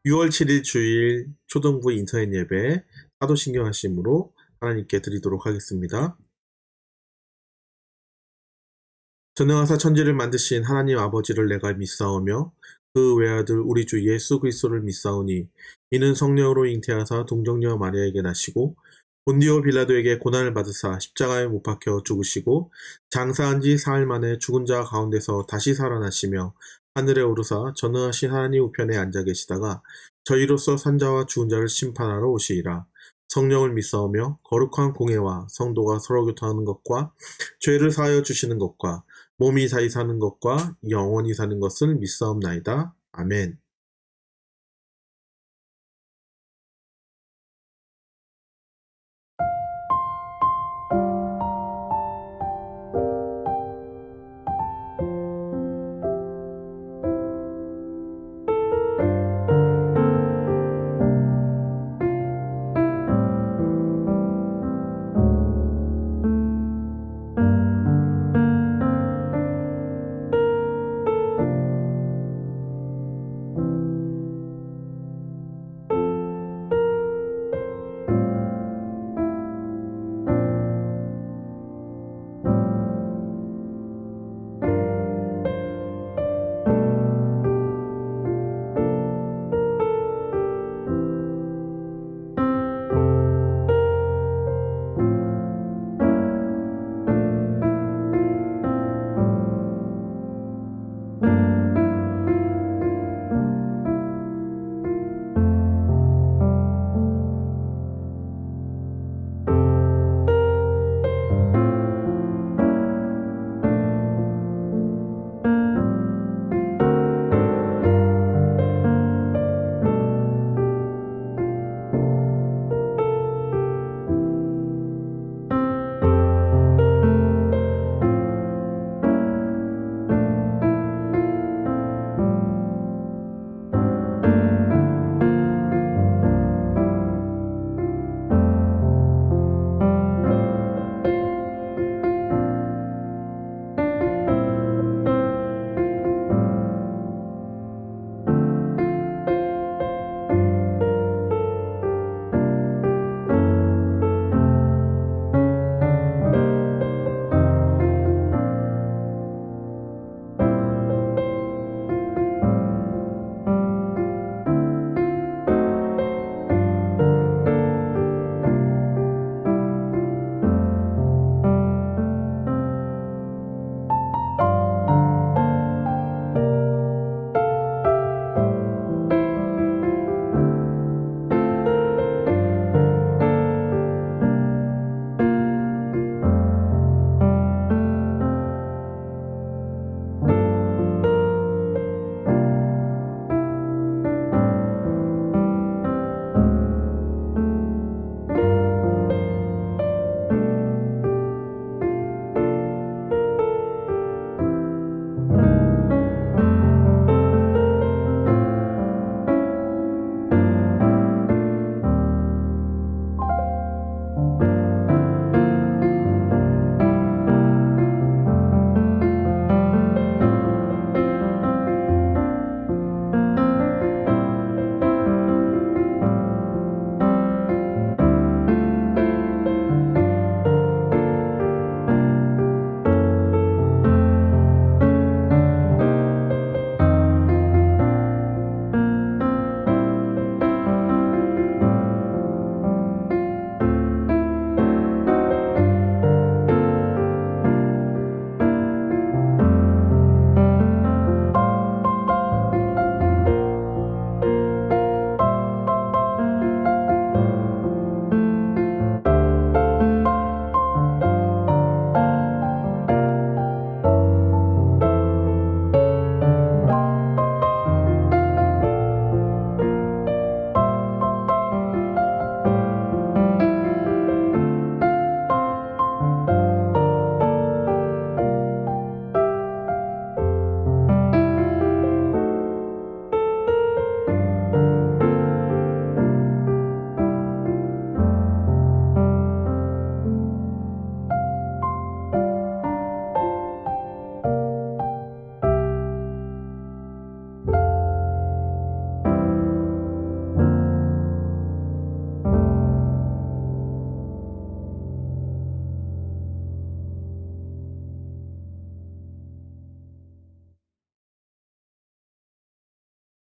6월 7일 주일 초등부 인터넷 예배 사도신경 하심으로 하나님께 드리도록 하겠습니다. 전능하사 천지를 만드신 하나님 아버지를 내가 믿사오며 그 외아들 우리 주 예수 그리스도를 믿사오니 이는 성령으로 잉태하사 동정녀 마리아에게 나시고 본디오 빌라도에게 고난을 받으사 십자가에 못 박혀 죽으시고 장사한 지 사흘 만에 죽은 자 가운데서 다시 살아나시며 하늘에 오르사 전능하신 하나님 우편에 앉아 계시다가 저희로서 산자와 죽은 자를 심판하러 오시리라. 성령을 믿사오며 거룩한 공회와 성도가 서로 교통하는 것과 죄를 사하여 주시는 것과 몸이 다시 사는 것과 영원히 사는 것을 믿사옵나이다. 아멘.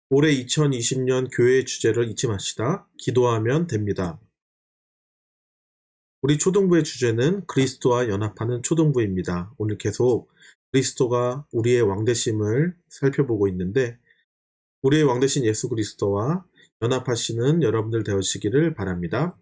올해 2020년 교회의 주제를 잊지 마시다. 기도하면 됩니다. 우리 초등부의 주제는 그리스도와 연합하는 초등부입니다. 오늘 계속 그리스도가 우리의 왕되심을 살펴보고 있는데 우리의 왕되신 예수 그리스도와 연합하시는 여러분들 되시기를 바랍니다.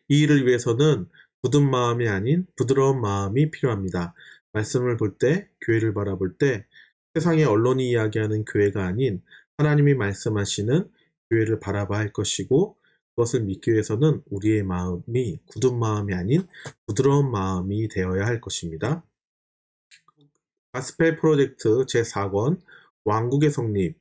이 일을 위해서는 굳은 마음이 아닌 부드러운 마음이 필요합니다. 말씀을 볼 때, 교회를 바라볼 때 세상의 언론이 이야기하는 교회가 아닌 하나님이 말씀하시는 교회를 바라봐야 할 것이고 그것을 믿기 위해서는 우리의 마음이 굳은 마음이 아닌 부드러운 마음이 되어야 할 것입니다. 가스펠 프로젝트 제4권 왕국의 성립,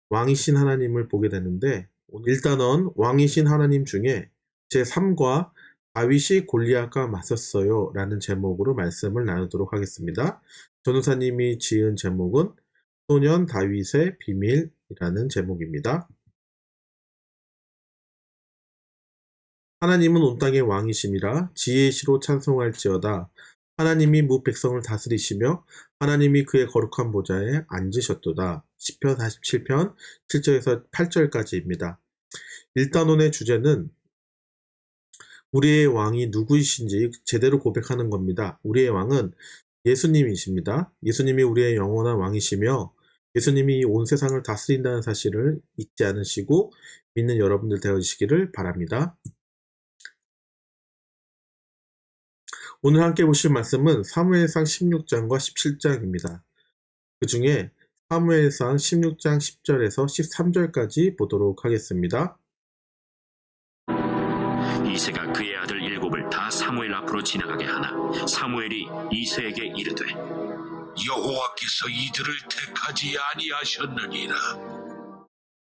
왕이신 하나님을 보게 되는데 오늘 1단원 왕이신 하나님 중에 제3과 다윗이 골리앗과 맞섰어요 라는 제목으로 말씀을 나누도록 하겠습니다. 전우사님이 지은 제목은 소년 다윗의 비밀이라는 제목입니다. 하나님은 온 땅의 왕이심이라 지혜의 시로 찬송할지어다. 하나님이 무 백성을 다스리시며 하나님이 그의 거룩한 보좌에 앉으셨도다. 시편 47편 7절에서 8절까지입니다. 1단원의 주제는 우리의 왕이 누구이신지 제대로 고백하는 겁니다. 우리의 왕은 예수님이십니다. 예수님이 우리의 영원한 왕이시며 예수님이 온 세상을 다스린다는 사실을 잊지 않으시고 믿는 여러분들 되어주시기를 바랍니다. 오늘 함께 보실 말씀은 사무엘상 16장과 17장입니다. 그 중에 사무엘상 16장 10절에서 13절까지 보도록 하겠습니다. 이새가 그의 아들 7을 다 사무엘 앞으로 지나가게 하나 사무엘이 이새에게 이르되 여호와께서 이들을 택하지 아니하셨느니라.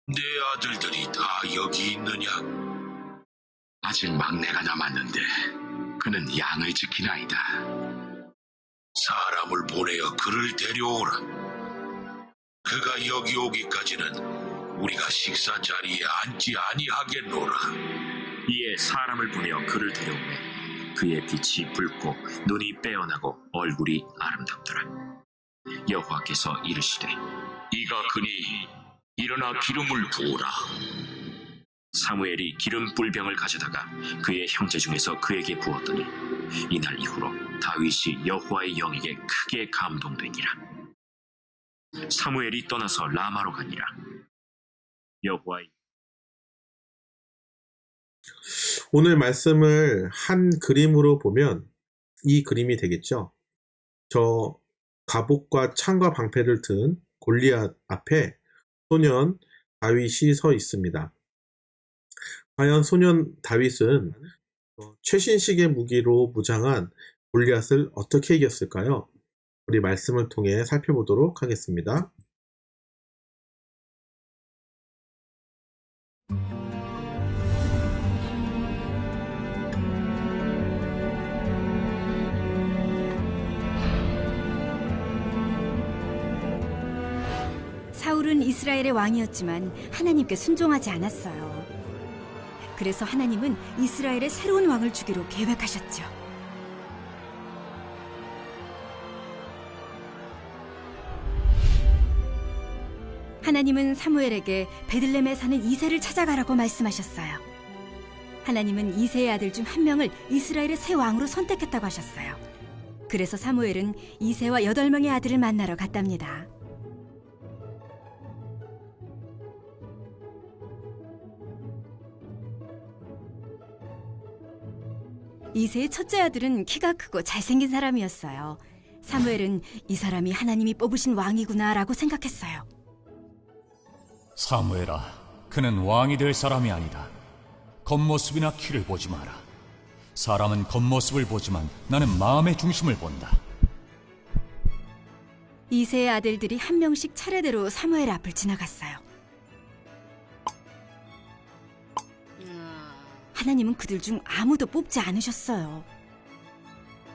내 아들들이 다 여기 있느냐? 아직 막내가 남았는데 그는 양을 지키나이다. 사람을 보내어 그를 데려오라. 그가 여기 오기까지는 우리가 식사 자리에 앉지 아니하겠노라. 이에 사람을 보내어 그를 데려오매 그의 빛이 붉고 눈이 빼어나고 얼굴이 아름답더라. 여호와께서 이르시되 이가 그니 일어나 기름을 부으라. 사무엘이 기름 뿔병을 가져다가 그의 형제 중에서 그에게 부었더니 이날 이후로 다윗이 여호와의 영에게 크게 감동되니라. 사무엘이 떠나서 라마로 가니라. 여호와의 오늘 말씀을 한 그림으로 보면 이 그림이 되겠죠. 저 갑옷과 창과 방패를 든 골리앗 앞에 소년 다윗이 서 있습니다. 과연 소년 다윗은 최신식의 무기로 무장한 골리앗을 어떻게 이겼을까요? 우리 말씀을 통해 살펴보도록 하겠습니다. 사울은 이스라엘의 왕이었지만 하나님께 순종하지 않았어요. 그래서 하나님은 이스라엘의 새로운 왕을 주기로 계획하셨죠. 하나님은 사무엘에게 베들레헴에 사는 이새를 찾아가라고 말씀하셨어요. 하나님은 이새의 아들 중 한 명을 이스라엘의 새 왕으로 선택했다고 하셨어요. 그래서 사무엘은 이새와 8명의 아들을 만나러 갔답니다. 이새의 첫째 아들은 키가 크고 잘생긴 사람이었어요. 사무엘은 이 사람이 하나님이 뽑으신 왕이구나 라고 생각했어요. 사무엘아, 그는 왕이 될 사람이 아니다. 겉모습이나 키를 보지 마라. 사람은 겉모습을 보지만 나는 마음의 중심을 본다. 이새의 아들들이 한 명씩 차례대로 사무엘 앞을 지나갔어요. 하나님은 그들 중 아무도 뽑지 않으셨어요.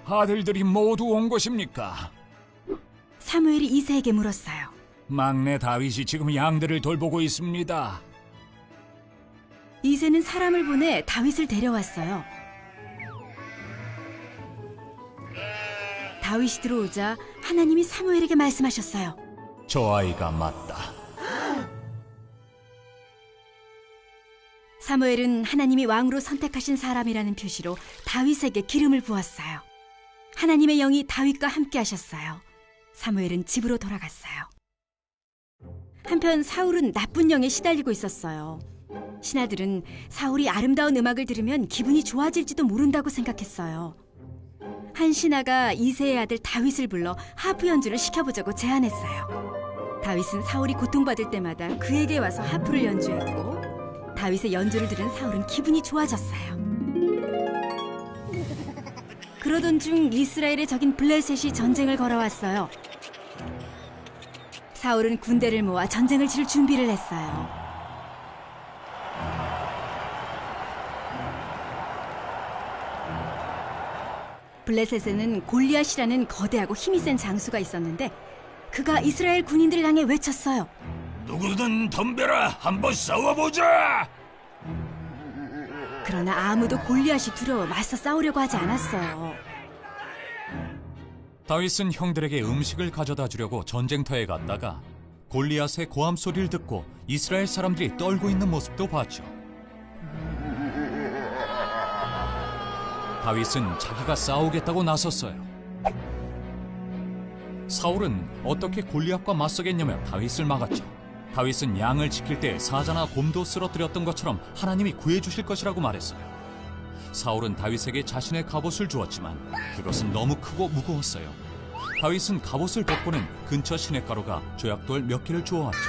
아들들이 모두 온 것입니까? 사무엘이 이새에게 물었어요. 막내 다윗이 지금 양들을 돌보고 있습니다. 이새는 사람을 보내 다윗을 데려왔어요. 다윗이 들어오자 하나님이 사무엘에게 말씀하셨어요. 저 아이가 맞다. 사무엘은 하나님이 왕으로 선택하신 사람이라는 표시로 다윗에게 기름을 부었어요. 하나님의 영이 다윗과 함께 하셨어요. 사무엘은 집으로 돌아갔어요. 한편 사울은 나쁜 영에 시달리고 있었어요. 신하들은 사울이 아름다운 음악을 들으면 기분이 좋아질지도 모른다고 생각했어요. 한 신하가 이새의 아들 다윗을 불러 하프 연주를 시켜보자고 제안했어요. 다윗은 사울이 고통받을 때마다 그에게 와서 하프를 연주했고, 다윗의 연주를 들은 사울은 기분이 좋아졌어요. 그러던 중 이스라엘의 적인 블레셋이 전쟁을 걸어왔어요. 사울은 군대를 모아 전쟁을 치를 준비를 했어요. 블레셋에는 골리앗이라는 거대하고 힘이 센 장수가 있었는데, 그가 이스라엘 군인들을 향해 외쳤어요. 누구든 덤벼라, 한번 싸워보자. 그러나 아무도 골리앗이 두려워 맞서 싸우려고 하지 않았어요. 다윗은 형들에게 음식을 가져다 주려고 전쟁터에 갔다가 골리앗의 고함 소리를 듣고 이스라엘 사람들이 떨고 있는 모습도 봤죠. 다윗은 자기가 싸우겠다고 나섰어요. 사울은 어떻게 골리앗과 맞서겠냐며 다윗을 막았죠. 다윗은 양을 지킬 때 사자나 곰도 쓰러뜨렸던 것처럼 하나님이 구해주실 것이라고 말했어요. 사울은 다윗에게 자신의 갑옷을 주었지만 그것은 너무 크고 무거웠어요. 다윗은 갑옷을 벗고는 근처 시냇가로 조약돌 몇 개를 주워왔죠.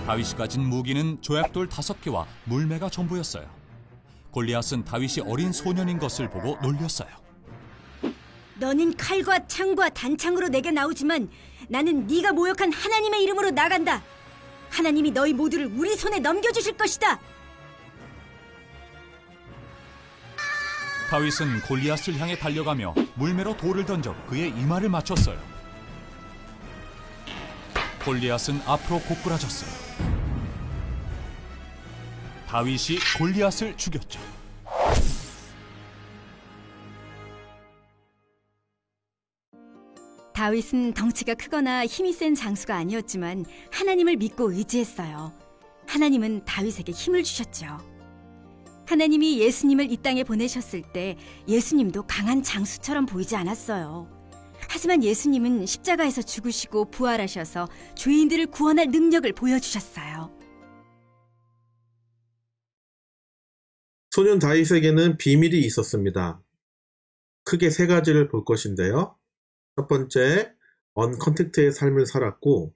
다윗이 가진 무기는 조약돌 5개와 물매가 전부였어요. 골리앗은 다윗이 어린 소년인 것을 보고 놀렸어요. 너는 칼과 창과 단창으로 내게 나오지만 나는 네가 모욕한 하나님의 이름으로 나간다. 하나님이 너희 모두를 우리 손에 넘겨주실 것이다. 다윗은 골리앗을 향해 달려가며 물매로 돌을 던져 그의 이마를 맞췄어요. 골리앗은 앞으로 고꾸라졌어요. 다윗이 골리앗을 죽였죠. 다윗은 덩치가 크거나 힘이 센 장수가 아니었지만 하나님을 믿고 의지했어요. 하나님은 다윗에게 힘을 주셨죠. 하나님이 예수님을 이 땅에 보내셨을 때 예수님도 강한 장수처럼 보이지 않았어요. 하지만 예수님은 십자가에서 죽으시고 부활하셔서 죄인들을 구원할 능력을 보여주셨어요. 소년 다윗에게는 비밀이 있었습니다. 크게 3가지를 볼 것인데요. 첫 번째, 언컨택트의 삶을 살았고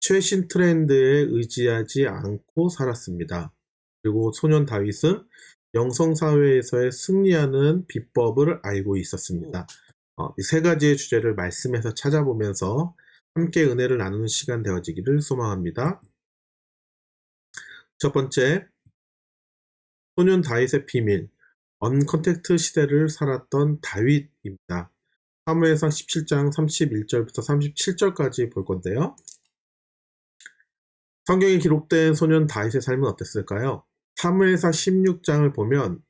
최신 트렌드에 의지하지 않고 살았습니다. 그리고 소년 다윗은 영성사회에서의 승리하는 비법을 알고 있었습니다. 이 3가지의 주제를 말씀에서 찾아보면서 함께 은혜를 나누는 시간 되어지기를 소망합니다. 첫 번째, 소년 다윗의 비밀, 언컨택트 시대를 살았던 다윗입니다. 사무엘상 17장 31절부터 37절까지 볼 건데요. 성경에 기록된 소년 다윗의 삶은 어땠을까요? 사무엘상 16장을 보면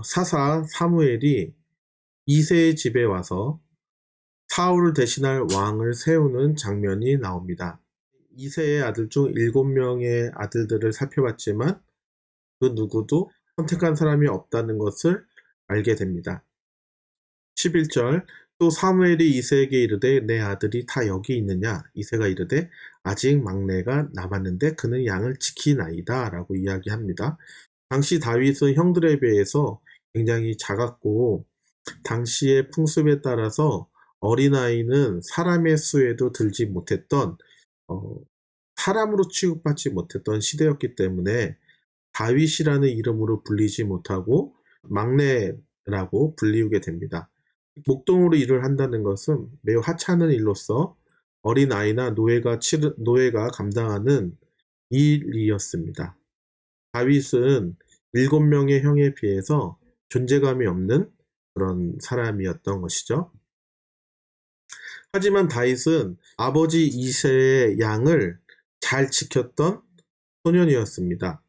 사사 사무엘이 이새의 집에 와서 사울을 대신할 왕을 세우는 장면이 나옵니다. 이새의 아들 중 7명의 아들들을 살펴봤지만 그 누구도 선택한 사람이 없다는 것을 알게 됩니다. 11절, 또 사무엘이 이새에게 이르되 내 아들이 다 여기 있느냐? 이새가 이르되 아직 막내가 남았는데 그는 양을 지키나이다 라고 이야기합니다. 당시 다윗은 형들에 비해서 굉장히 작았고 당시의 풍습에 따라서 어린아이는 사람의 수에도 들지 못했던 사람으로 취급받지 못했던 시대였기 때문에 다윗이라는 이름으로 불리지 못하고 막내라고 불리우게 됩니다. 목동으로 일을 한다는 것은 매우 하찮은 일로서 어린아이나 노예가 감당하는 일이었습니다. 다윗은 7명의 형에 비해서 존재감이 없는 그런 사람이었던 것이죠. 하지만 다윗은 아버지 이새의 양을 잘 지켰던 소년이었습니다.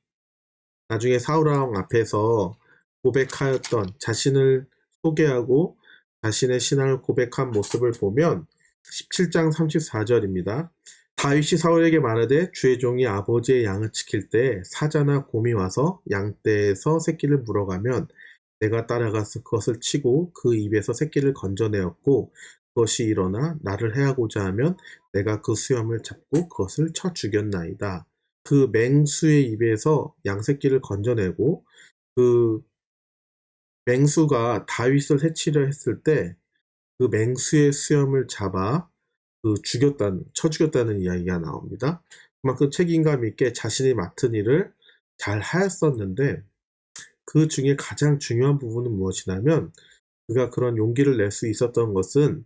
나중에 사울왕 앞에서 고백하였던 자신을 소개하고 자신의 신앙을 고백한 모습을 보면 17장 34절입니다. 다윗이 사울에게 말하되 주의 종이 아버지의 양을 지킬 때 사자나 곰이 와서 양떼에서 새끼를 물어가면 내가 따라가서 그것을 치고 그 입에서 새끼를 건져내었고 그것이 일어나 나를 해하고자 하면 내가 그 수염을 잡고 그것을 쳐 죽였나이다. 그 맹수의 입에서 양새끼를 건져내고 그 맹수가 다윗을 해치려 했을 때 그 맹수의 수염을 잡아 쳐 죽였다는 이야기가 나옵니다. 그만큼 책임감 있게 자신이 맡은 일을 잘 하였었는데 그 중에 가장 중요한 부분은 무엇이냐면 그가 그런 용기를 낼 수 있었던 것은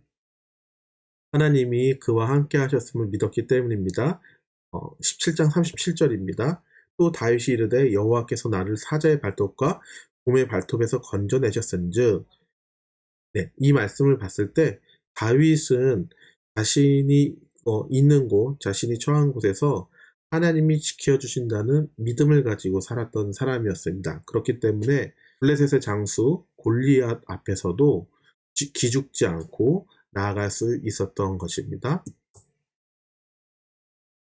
하나님이 그와 함께 하셨음을 믿었기 때문입니다. 17장 37절입니다. 또 다윗이 이르되 여호와께서 나를 사자의 발톱과 곰의 발톱에서 건져내셨은즉 네, 이 말씀을 봤을 때 다윗은 자신이 있는 곳, 자신이 처한 곳에서 하나님이 지켜주신다는 믿음을 가지고 살았던 사람이었습니다. 그렇기 때문에 블레셋의 장수 골리앗 앞에서도 기죽지 않고 나아갈 수 있었던 것입니다.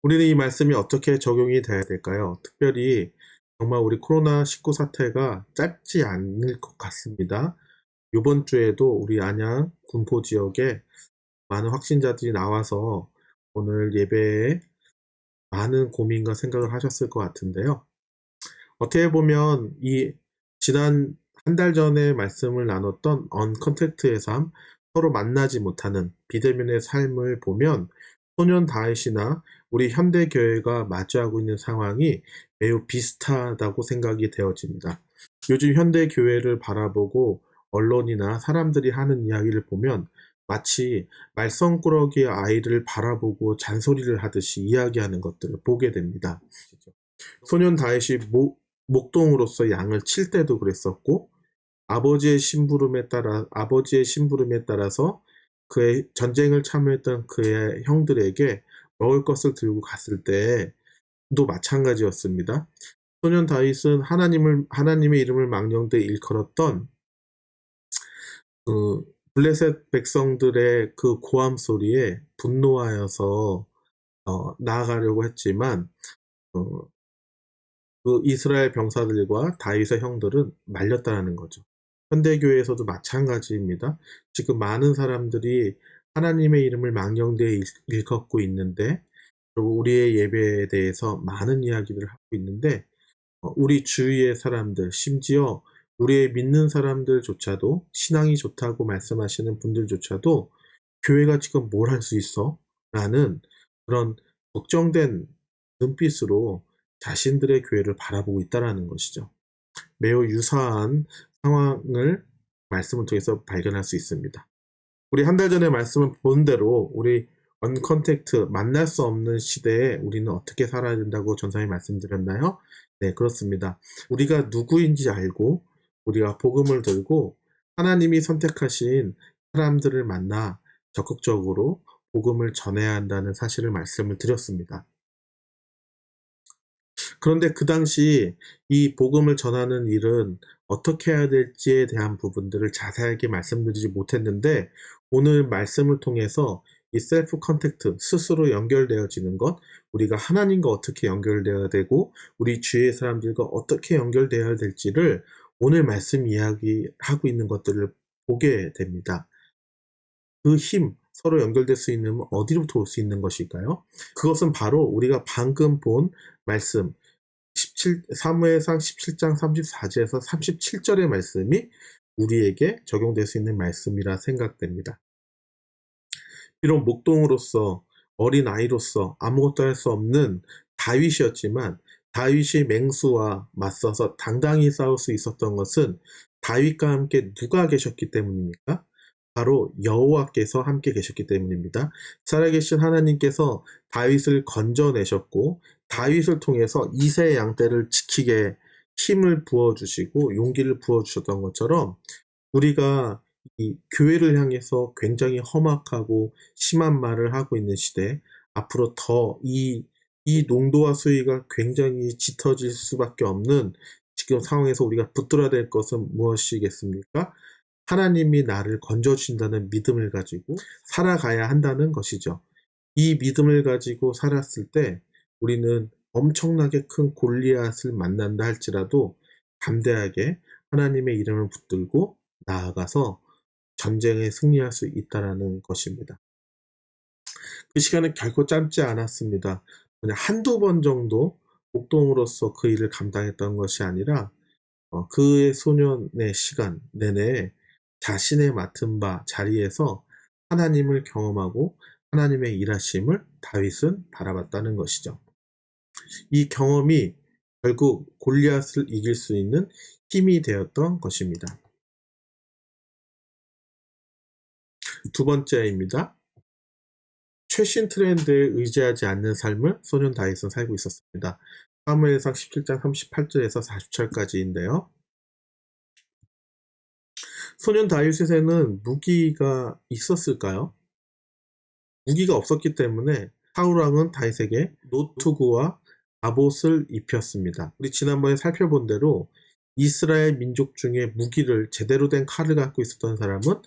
우리는 이 말씀이 어떻게 적용이 돼야 될까요? 특별히 정말 우리 코로나19 사태가 짧지 않을 것 같습니다. 이번 주에도 우리 안양 군포 지역에 많은 확진자들이 나와서 오늘 예배에 많은 고민과 생각을 하셨을 것 같은데요. 어떻게 보면 이 지난 한 달 전에 말씀을 나눴던 언컨택트의 삶, 서로 만나지 못하는 비대면의 삶을 보면 소년 다윗이나 우리 현대교회가 마주하고 있는 상황이 매우 비슷하다고 생각이 되어집니다. 요즘 현대교회를 바라보고 언론이나 사람들이 하는 이야기를 보면 마치 말썽꾸러기의 아이를 바라보고 잔소리를 하듯이 이야기하는 것들을 보게 됩니다. 소년 다윗이 목동으로서 양을 칠 때도 그랬었고 아버지의 심부름에 따라서 그의 전쟁을 참여했던 그의 형들에게 먹을 것을 들고 갔을 때도 마찬가지였습니다. 소년 다윗은 하나님의 이름을 망령되이 일컬었던 블레셋 백성들의 그 고함 소리에 분노하여서 나아가려고 했지만 그 이스라엘 병사들과 다윗의 형들은 말렸다는 거죠. 현대교회에서도 마찬가지입니다. 지금 많은 사람들이 하나님의 이름을 망령되이 일컫고 있는데 그리고 우리의 예배에 대해서 많은 이야기를 하고 있는데 우리 주위의 사람들, 심지어 우리의 믿는 사람들조차도 신앙이 좋다고 말씀하시는 분들조차도 교회가 지금 뭘 할 수 있어? 라는 그런 걱정된 눈빛으로 자신들의 교회를 바라보고 있다는 것이죠. 매우 유사한 상황을 말씀을 통해서 발견할 수 있습니다. 우리 한 달 전에 말씀을 본 대로 우리 언컨택트, 만날 수 없는 시대에 우리는 어떻게 살아야 된다고 전사님 말씀드렸나요? 네, 그렇습니다. 우리가 누구인지 알고 우리가 복음을 들고 하나님이 선택하신 사람들을 만나 적극적으로 복음을 전해야 한다는 사실을 말씀을 드렸습니다. 그런데 그 당시 이 복음을 전하는 일은 어떻게 해야 될지에 대한 부분들을 자세하게 말씀드리지 못했는데 오늘 말씀을 통해서 이 셀프 컨택트, 스스로 연결되어지는 것, 우리가 하나님과 어떻게 연결되어야 되고 우리 주위의 사람들과 어떻게 연결되어야 될지를 오늘 말씀 이야기하고 있는 것들을 보게 됩니다. 그 힘, 서로 연결될 수 있는 어디로부터 올 수 있는 것일까요? 그것은 바로 우리가 방금 본 말씀 사무엘상 17장 34절에서 37절의 말씀이 우리에게 적용될 수 있는 말씀이라 생각됩니다. 비록 목동으로서 어린 아이로서 아무것도 할 수 없는 다윗이었지만 다윗이 맹수와 맞서서 당당히 싸울 수 있었던 것은 다윗과 함께 누가 계셨기 때문입니까? 바로 여호와께서 함께 계셨기 때문입니다. 살아계신 하나님께서 다윗을 건져내셨고 다윗을 통해서 이세 양떼를 지키게 힘을 부어주시고 용기를 부어주셨던 것처럼 우리가 이 교회를 향해서 굉장히 험악하고 심한 말을 하고 있는 시대, 앞으로 더 이 농도와 수위가 굉장히 짙어질 수밖에 없는 지금 상황에서 우리가 붙들어야 될 것은 무엇이겠습니까? 하나님이 나를 건져주신다는 믿음을 가지고 살아가야 한다는 것이죠. 이 믿음을 가지고 살았을 때 우리는 엄청나게 큰 골리앗을 만난다 할지라도 담대하게 하나님의 이름을 붙들고 나아가서 전쟁에 승리할 수 있다라는 것입니다. 그 시간은 결코 짧지 않았습니다. 그냥 한두 번 정도 목동으로서 그 일을 감당했던 것이 아니라 그의 소년의 시간 내내 자신의 맡은 바 자리에서 하나님을 경험하고 하나님의 일하심을 다윗은 바라봤다는 것이죠. 이 경험이 결국 골리앗을 이길 수 있는 힘이 되었던 것입니다. 두 번째입니다. 최신 트렌드에 의지하지 않는 삶을 소년 다윗은 살고 있었습니다. 사무엘상 17장 38절에서 40절까지인데요. 소년 다윗에게는 무기가 있었을까요? 무기가 없었기 때문에 사울왕은 다윗에게 노트구와 갑옷을 입혔습니다. 우리 지난번에 살펴본 대로 이스라엘 민족 중에 무기를 제대로 된 칼을 갖고 있었던 사람은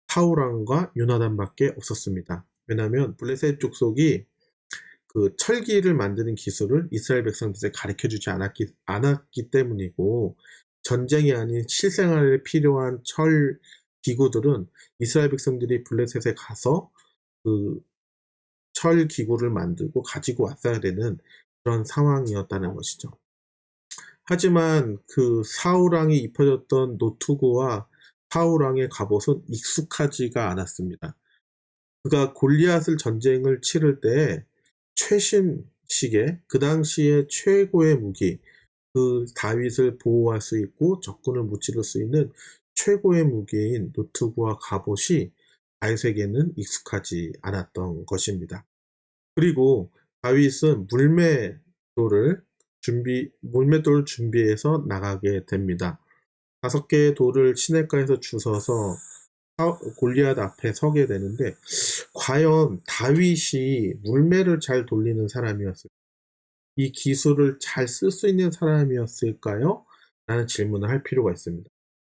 사울왕과 요나단밖에 없었습니다. 왜냐하면 블레셋 족속이 그 철기를 만드는 기술을 이스라엘 백성들에게 가르쳐주지 않았기 때문이고, 전쟁이 아닌 실생활에 필요한 철 기구들은 이스라엘 백성들이 블레셋에 가서 그 철 기구를 만들고 가지고 왔어야 되는 그런 상황이었다는 것이죠. 하지만 그 사울왕이 입혀졌던 노트구와 사울왕의 갑옷은 익숙하지가 않았습니다. 그가 골리앗을 전쟁을 치를 때 최신식의 그 당시의 최고의 무기, 그 다윗을 보호할 수 있고 적군을 무찌를 수 있는 최고의 무기인 노트구와 갑옷이 다윗에게는 익숙하지 않았던 것입니다. 그리고 다윗은 물맷돌을 준비해서 나가게 됩니다. 5개의 돌을 시냇가에서 주워서 골리앗 앞에 서게 되는데, 과연 다윗이 물매를 잘 돌리는 사람이었을까요? 이 기술을 잘 쓸 수 있는 사람이었을까요? 라는 질문을 할 필요가 있습니다.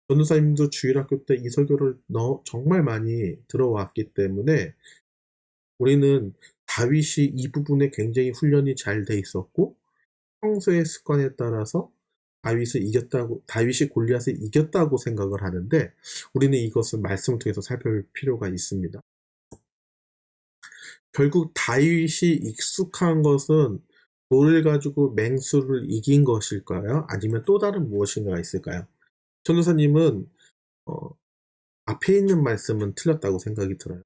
전도사님도 주일학교 때 이 설교를 정말 많이 들어왔기 때문에 우리는 다윗이 이 부분에 굉장히 훈련이 잘 돼 있었고, 평소의 습관에 따라서 다윗이 골리앗을 이겼다고 생각을 하는데, 우리는 이것을 말씀을 통해서 살펴볼 필요가 있습니다. 결국 다윗이 익숙한 것은 돌을 가지고 맹수를 이긴 것일까요? 아니면 또 다른 무엇인가가 있을까요? 전도사님은 앞에 있는 말씀은 틀렸다고 생각이 들어요.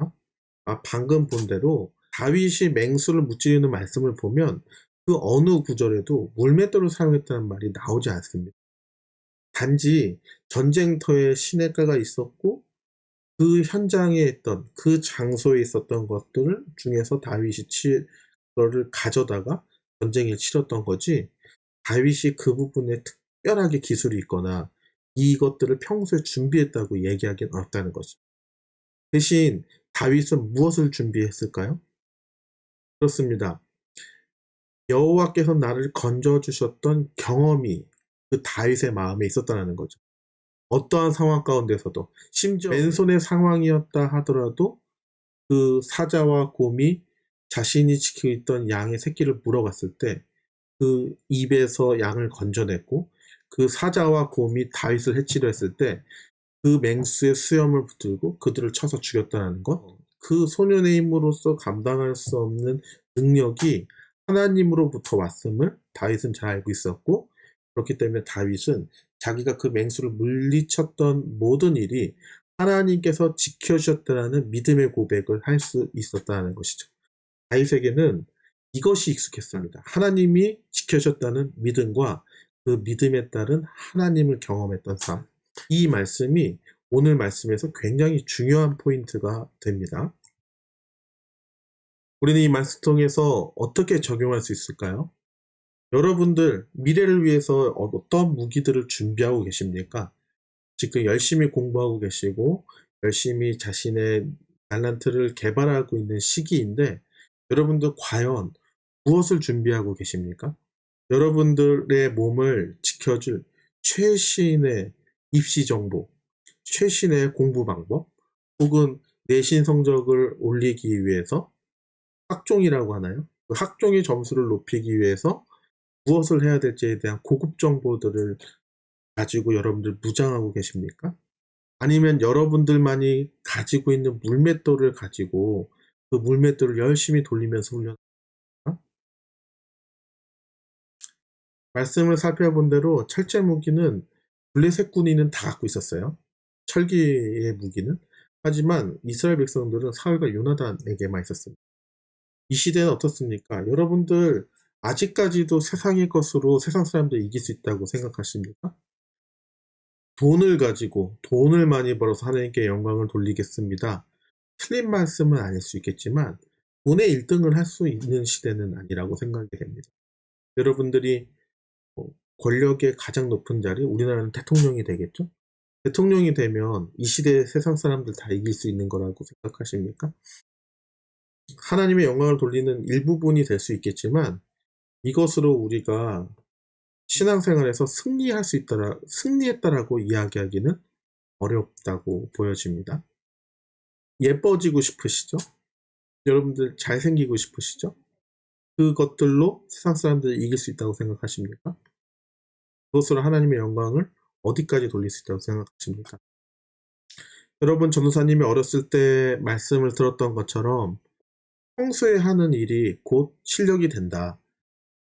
방금 본 대로 다윗이 맹수를 무찌르는 말씀을 보면 그 어느 구절에도 물맷돌을 사용했다는 말이 나오지 않습니다. 단지 전쟁터에 시냇가가 있었고 그 현장에 있던, 그 장소에 있었던 것들 중에서 다윗이 그거를 가져다가 전쟁을 치렀던 거지, 다윗이 그 부분에 특별하게 기술이 있거나 이것들을 평소에 준비했다고 얘기하기는 어렵다는 거죠. 대신 다윗은 무엇을 준비했을까요? 그렇습니다. 여호와께서 나를 건져주셨던 경험이 그 다윗의 마음에 있었다는 거죠. 어떠한 상황 가운데서도, 심지어 맨손의 상황이었다 하더라도 그 사자와 곰이 자신이 지키고 있던 양의 새끼를 물어갔을 때 그 입에서 양을 건져냈고, 그 사자와 곰이 다윗을 해치려 했을 때 그 맹수의 수염을 붙들고 그들을 쳐서 죽였다는 것, 그 소년의 힘으로서 감당할 수 없는 능력이 하나님으로부터 왔음을 다윗은 잘 알고 있었고, 그렇기 때문에 다윗은 자기가 그 맹수를 물리쳤던 모든 일이 하나님께서 지켜주셨다는 믿음의 고백을 할 수 있었다는 것이죠. 다윗에게는 이것이 익숙했습니다. 하나님이 지켜주셨다는 믿음과 그 믿음에 따른 하나님을 경험했던 삶. 이 말씀이 오늘 말씀에서 굉장히 중요한 포인트가 됩니다. 우리는 이 말씀 통해서 어떻게 적용할 수 있을까요? 여러분들 미래를 위해서 어떤 무기들을 준비하고 계십니까? 지금 열심히 공부하고 계시고 열심히 자신의 탤런트를 개발하고 있는 시기인데, 여러분들 과연 무엇을 준비하고 계십니까? 여러분들의 몸을 지켜줄 최신의 입시 정보, 최신의 공부 방법, 혹은 내신 성적을 올리기 위해서 학종이라고 하나요? 그 학종의 점수를 높이기 위해서 무엇을 해야 될지에 대한 고급 정보들을 가지고 여러분들 무장하고 계십니까? 아니면 여러분들만이 가지고 있는 물맷돌을 가지고 그 물맷돌을 열심히 돌리면서 훈련합니까? 말씀을 살펴본 대로 철제 무기는 블레셋 군인은 다 갖고 있었어요. 철기의 무기는. 하지만 이스라엘 백성들은 사울과 요나단에게만 있었습니다. 이 시대는 어떻습니까? 여러분들 아직까지도 세상의 것으로 세상 사람들 이길 수 있다고 생각하십니까? 돈을 가지고 돈을 많이 벌어서 하나님께 영광을 돌리겠습니다. 틀린 말씀은 아닐 수 있겠지만 돈의 1등을 할 수 있는 시대는 아니라고 생각이 됩니다. 여러분들이 권력의 가장 높은 자리, 우리나라는 대통령이 되겠죠? 대통령이 되면 이 시대의 세상 사람들 다 이길 수 있는 거라고 생각하십니까? 하나님의 영광을 돌리는 일부분이 될 수 있겠지만 이것으로 우리가 신앙생활에서 승리했다라고 이야기하기는 어렵다고 보여집니다. 예뻐지고 싶으시죠? 여러분들 잘생기고 싶으시죠? 그것들로 세상 사람들을 이길 수 있다고 생각하십니까? 그것으로 하나님의 영광을 어디까지 돌릴 수 있다고 생각하십니까? 여러분, 전도사님이 어렸을 때 말씀을 들었던 것처럼 평소에 하는 일이 곧 실력이 된다.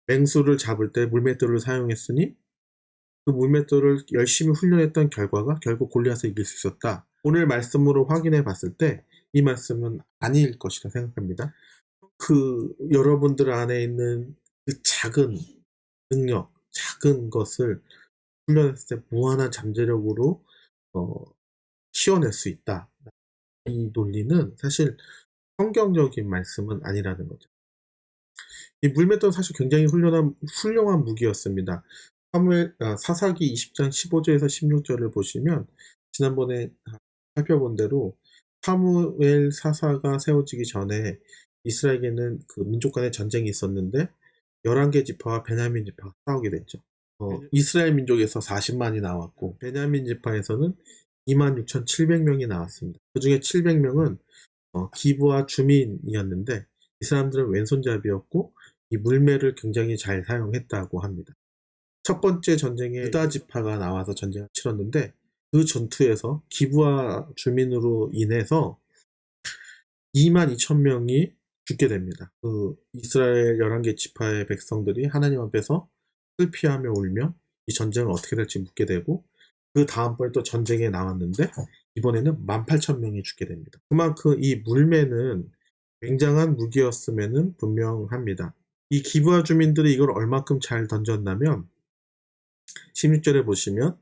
맹수를 잡을 때 물맷돌을 사용했으니 그 물맷돌을 열심히 훈련했던 결과가 결국 골리앗을 이길 수 있었다. 오늘 말씀으로 확인해 봤을 때 이 말씀은 아닐 것이라 생각합니다. 그 여러분들 안에 있는 그 작은 능력, 작은 것을 훈련했을 때 무한한 잠재력으로 키워낼 수 있다. 이 논리는 사실 성경적인 말씀은 아니라는 거죠. 이 물맷돌은 사실 굉장히 훌륭한 무기였습니다. 사사기 20장 15절에서 16절을 보시면 지난번에 살펴본 대로 사무엘 사사가 세워지기 전에 이스라엘에는 그 민족 간의 전쟁이 있었는데 11개 지파와 베냐민 지파가 싸우게 됐죠. 이스라엘 민족에서 40만이 나왔고 베냐민 지파에서는 26,700명이 나왔습니다. 그 중에 700명은 기브와 주민이었는데 이 사람들은 왼손잡이였고 이 물매를 굉장히 잘 사용했다고 합니다. 첫 번째 전쟁에 유다 지파가 나와서 전쟁을 치렀는데 그 전투에서 기브와 주민으로 인해서 22,000명이 죽게 됩니다. 그 이스라엘 11개 지파의 백성들이 하나님 앞에서 슬피하며 울며 이 전쟁을 어떻게 될지 묻게 되고 그 다음번에 또 전쟁에 나왔는데 이번에는 18,000명이 죽게 됩니다. 그만큼 이 물매는 굉장한 무기였음에는 분명합니다. 이 기브아 주민들이 이걸 얼마큼 잘 던졌냐면 16절에 보시면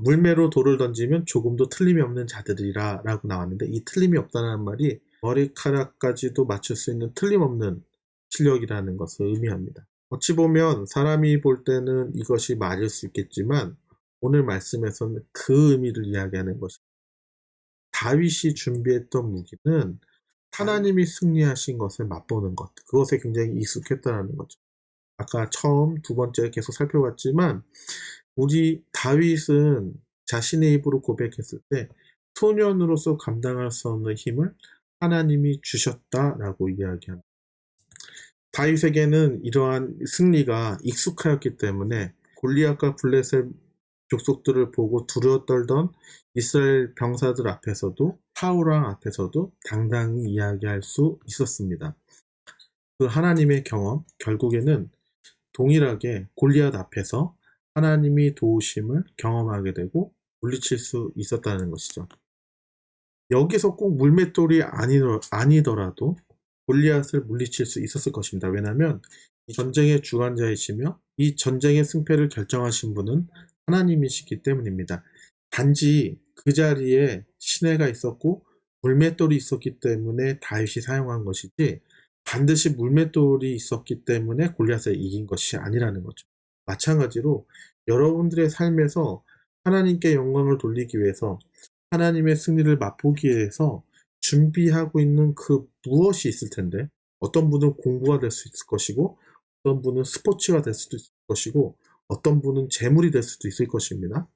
물매로 돌을 던지면 조금도 틀림이 없는 자들이라 라고 나왔는데 이 틀림이 없다는 말이 머리카락까지도 맞출 수 있는 틀림없는 실력이라는 것을 의미합니다. 어찌 보면 사람이 볼 때는 이것이 맞을 수 있겠지만 오늘 말씀에서는 그 의미를 이야기하는 것입니다. 다윗이 준비했던 무기는 하나님이 승리하신 것을 맛보는 것, 그것에 굉장히 익숙했다는 거죠. 아까 처음, 두 번째 계속 살펴봤지만 우리 다윗은 자신의 입으로 고백했을 때 소년으로서 감당할 수 없는 힘을 하나님이 주셨다라고 이야기합니다. 다윗에게는 이러한 승리가 익숙하였기 때문에 골리앗과 블레셋 족속들을 보고 두려워 떨던 이스라엘 병사들 앞에서도 사울왕 앞에서도 당당히 이야기할 수 있었습니다. 그 하나님의 경험, 결국에는 동일하게 골리앗 앞에서 하나님이 도우심을 경험하게 되고 물리칠 수 있었다는 것이죠. 여기서 꼭 물맷돌이 아니더라도 골리앗을 물리칠 수 있었을 것입니다. 왜냐하면 이 전쟁의 주관자이시며 이 전쟁의 승패를 결정하신 분은 하나님이시기 때문입니다. 단지 그 자리에 시내가 있었고 물맷돌이 있었기 때문에 다윗이 사용한 것이지 반드시 물맷돌이 있었기 때문에 골리앗을 이긴 것이 아니라는 거죠. 마찬가지로 여러분들의 삶에서 하나님께 영광을 돌리기 위해서 하나님의 승리를 맛보기 위해서 준비하고 있는 그 무엇이 있을 텐데 어떤 분은 공부가 될 수 있을 것이고 어떤 분은 스포츠가 될 수도 있을 것이고 어떤 분은 재물이 될 수도 있을 것입니다.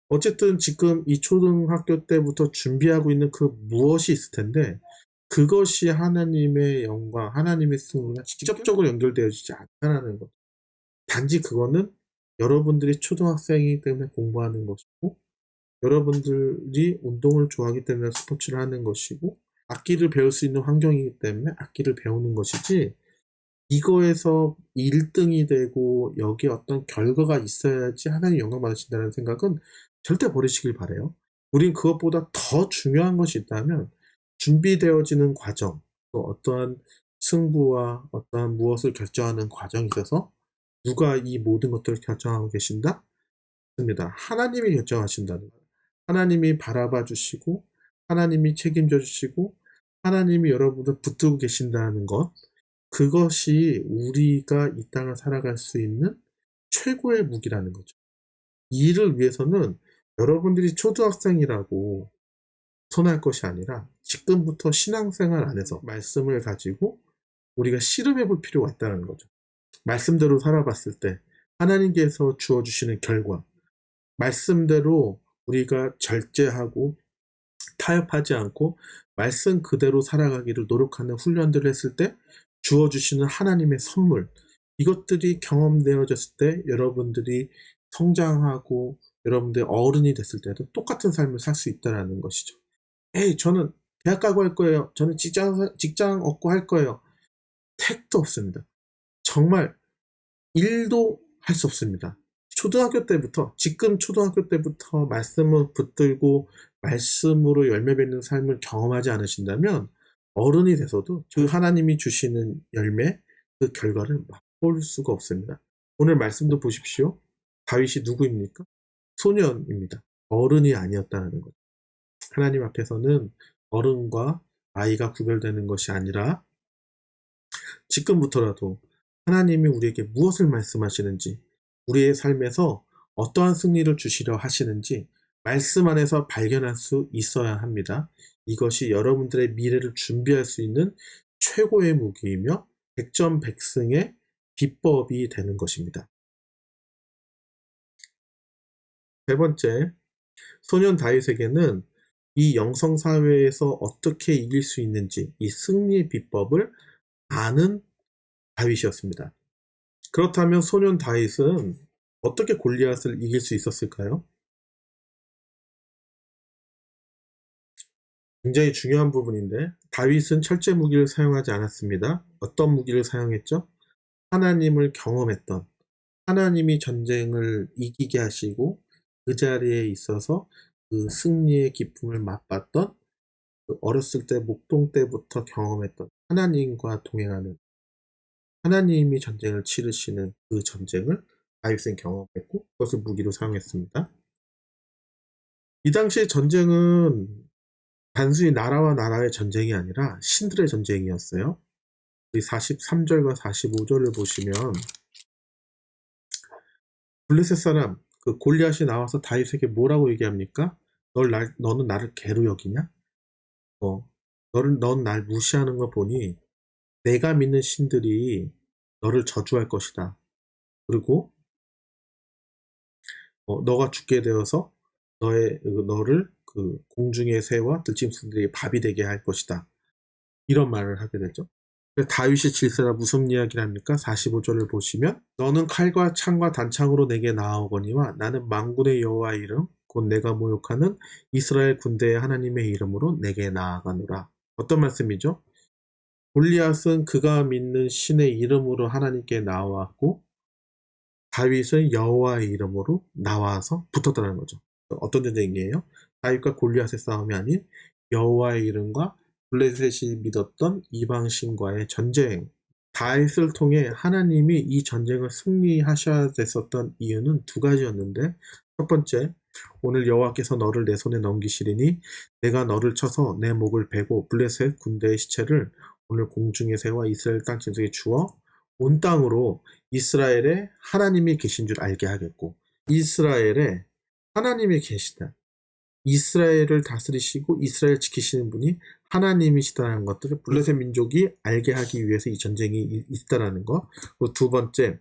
어쨌든 지금 이 초등학교 때부터 준비하고 있는 그 무엇이 있을 텐데 그것이 하나님의 영광, 하나님의 승리와 직접적으로 연결되어지지 않다는 것. 단지 그거는 여러분들이 초등학생이기 때문에 공부하는 것이고, 여러분들이 운동을 좋아하기 때문에 스포츠를 하는 것이고, 악기를 배울 수 있는 환경이기 때문에 악기를 배우는 것이지, 이거에서 1등이 되고 여기에 어떤 결과가 있어야지 하나님 영광 받으신다는 생각은 절대 버리시길 바래요. 우린 그것보다 더 중요한 것이 있다면 준비되어지는 과정, 또 어떠한 승부와 어떠한 무엇을 결정하는 과정이 있어서 누가 이 모든 것들을 결정하고 계신다? 맞습니다. 하나님이 결정하신다는 거예요. 하나님이 바라봐 주시고 하나님이 책임져 주시고 하나님이 여러분을 붙들고 계신다는 것, 그것이 우리가 이 땅을 살아갈 수 있는 최고의 무기라는 거죠. 이 일을 위해서는 여러분들이 초등학생이라고 선할 것이 아니라 지금부터 신앙생활 안에서 말씀을 가지고 우리가 씨름해 볼 필요가 있다는 거죠. 말씀대로 살아봤을 때 하나님께서 주어주시는 결과, 말씀대로 우리가 절제하고 타협하지 않고 말씀 그대로 살아가기를 노력하는 훈련들을 했을 때 주어주시는 하나님의 선물, 이것들이 경험되어졌을 때 여러분들이 성장하고 여러분들이 어른이 됐을 때도 똑같은 삶을 살 수 있다는 것이죠. 에이, 저는 대학 가고 할 거예요. 저는 직장 얻고 할 거예요. 택도 없습니다. 정말 1도 할 수 없습니다. 초등학교 때부터, 지금 초등학교 때부터 말씀을 붙들고 말씀으로 열매 맺는 삶을 경험하지 않으신다면 어른이 돼서도 그 하나님이 주시는 열매, 그 결과를 맛볼 수가 없습니다. 오늘 말씀도 보십시오. 다윗이 누구입니까? 소년입니다. 어른이 아니었다는 거죠. 하나님 앞에서는 어른과 아이가 구별되는 것이 아니라 지금부터라도 하나님이 우리에게 무엇을 말씀하시는지, 우리의 삶에서 어떠한 승리를 주시려 하시는지 말씀 안에서 발견할 수 있어야 합니다. 이것이 여러분들의 미래를 준비할 수 있는 최고의 무기이며 백전백승의 비법이 되는 것입니다. 세 번째, 소년 다윗에게는 이 영성사회에서 어떻게 이길 수 있는지 이 승리의 비법을 아는 다윗이었습니다. 그렇다면 소년 다윗은 어떻게 골리앗을 이길 수 있었을까요? 굉장히 중요한 부분인데, 다윗은 철제 무기를 사용하지 않았습니다. 어떤 무기를 사용했죠? 하나님을 경험했던, 하나님이 전쟁을 이기게 하시고 그 자리에 있어서 그 승리의 기쁨을 맛봤던, 그 어렸을 때 목동 때부터 경험했던 하나님과 동행하는, 하나님이 전쟁을 치르시는 그 전쟁을 다윗은 경험했고 그것을 무기로 사용했습니다. 이 당시의 전쟁은 단순히 나라와 나라의 전쟁이 아니라 신들의 전쟁이었어요. 우리 43절과 45절을 보시면 블레셋 사람 그 골리앗이 나와서 다윗에게 뭐라고 얘기합니까? 너는 나를 개로 여기냐? 넌 날 무시하는 거 보니 내가 믿는 신들이 너를 저주할 것이다. 그리고 너가 죽게 되어서 너를 그 공중의 새와 들짐승들이 밥이 되게 할 것이다. 이런 말을 하게 되죠. 다윗이 질세라 무슨 이야기를 합니까? 45절을 보시면 너는 칼과 창과 단창으로 내게 나아오거니와 나는 만군의 여호와의 이름 곧 내가 모욕하는 이스라엘 군대의 하나님의 이름으로 내게 나아가노라. 어떤 말씀이죠? 골리앗은 그가 믿는 신의 이름으로 하나님께 나왔고 다윗은 여호와의 이름으로 나와서 붙었다는 거죠. 어떤 전쟁이에요? 다윗과 골리앗의 싸움이 아닌 여호와의 이름과 블레셋이 믿었던 이방신과의 전쟁. 다윗을 통해 하나님이 이 전쟁을 승리하셔야 됐었던 이유는 두 가지였는데, 첫 번째, 오늘 여호와께서 너를 내 손에 넘기시리니 내가 너를 쳐서 내 목을 베고 블레셋 군대의 시체를 오늘 공중의 새와 이스라엘 땅 짐승에 주어 온 땅으로 이스라엘에 하나님이 계신 줄 알게 하겠고, 이스라엘에 하나님이 계시다, 이스라엘을 다스리시고 이스라엘 지키시는 분이 하나님이시다는 것들을 블레셋 민족이 알게 하기 위해서 이 전쟁이 있다라는 것. 그리고 두 번째,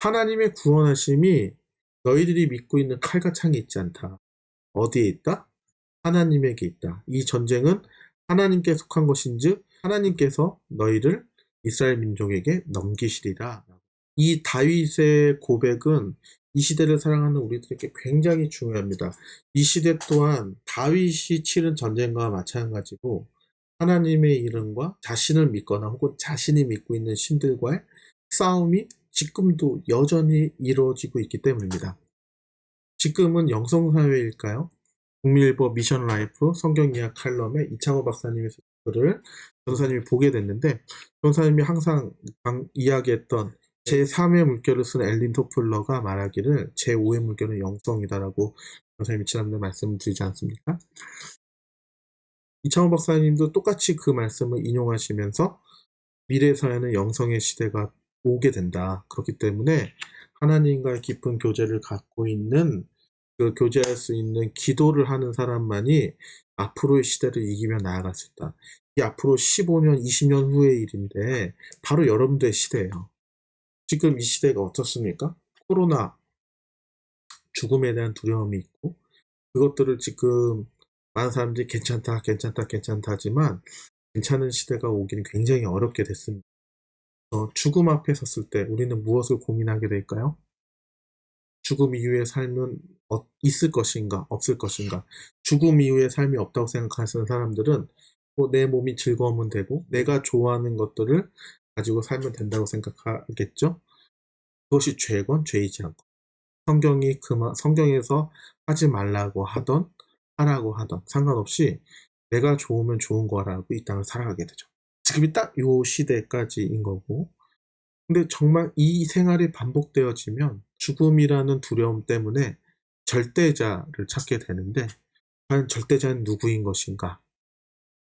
하나님의 구원하심이 너희들이 믿고 있는 칼과 창이 있지 않다. 어디에 있다? 하나님에게 있다. 이 전쟁은 하나님께 속한 것인즉 하나님께서 너희를 이스라엘 민족에게 넘기시리라. 이 다윗의 고백은 이 시대를 살아가는 우리들에게 굉장히 중요합니다. 이 시대 또한 다윗이 치른 전쟁과 마찬가지로 하나님의 이름과 자신을 믿거나 혹은 자신이 믿고 있는 신들과의 싸움이 지금도 여전히 이루어지고 있기 때문입니다. 지금은 영성사회일까요? 국민일보 미션 라이프 성경이약 칼럼에 이창호 박사님의 글을 전사님이 보게 됐는데, 전사님이 항상 이야기했던 제3의 물결을 쓴 엘린 토플러가 말하기를 제5의 물결은 영성이다라고 전사님이 지난번에 말씀을 드리지 않습니까? 이창호 박사님도 똑같이 그 말씀을 인용하시면서 미래 사회는 영성의 시대가 오게 된다. 그렇기 때문에 하나님과의 깊은 교제를 갖고 있는, 그 교제할 수 있는 기도를 하는 사람만이 앞으로의 시대를 이기며 나아갈 수 있다. 이 앞으로 15년, 20년 후의 일인데 바로 여러분들의 시대예요. 지금 이 시대가 어떻습니까? 코로나, 죽음에 대한 두려움이 있고, 그것들을 지금 많은 사람들이 괜찮다 하지만 괜찮은 시대가 오기는 굉장히 어렵게 됐습니다. 죽음 앞에 섰을 때 우리는 무엇을 고민하게 될까요? 죽음 이후의 삶은 있을 것인가 없을 것인가. 죽음 이후의 삶이 없다고 생각하시는 사람들은 내 몸이 즐거우면 되고 내가 좋아하는 것들을 가지고 살면 된다고 생각하겠죠. 그것이 죄건 죄이지 않고, 성경에서 하지 말라고 하던 하라고 하던 상관없이 내가 좋으면 좋은 거라고 이 땅을 살아가게 되죠. 지금이 딱 요 시대까지인 거고, 근데 정말 이 생활이 반복되어지면 죽음이라는 두려움 때문에 절대자를 찾게 되는데, 과연 절대자는 누구인 것인가?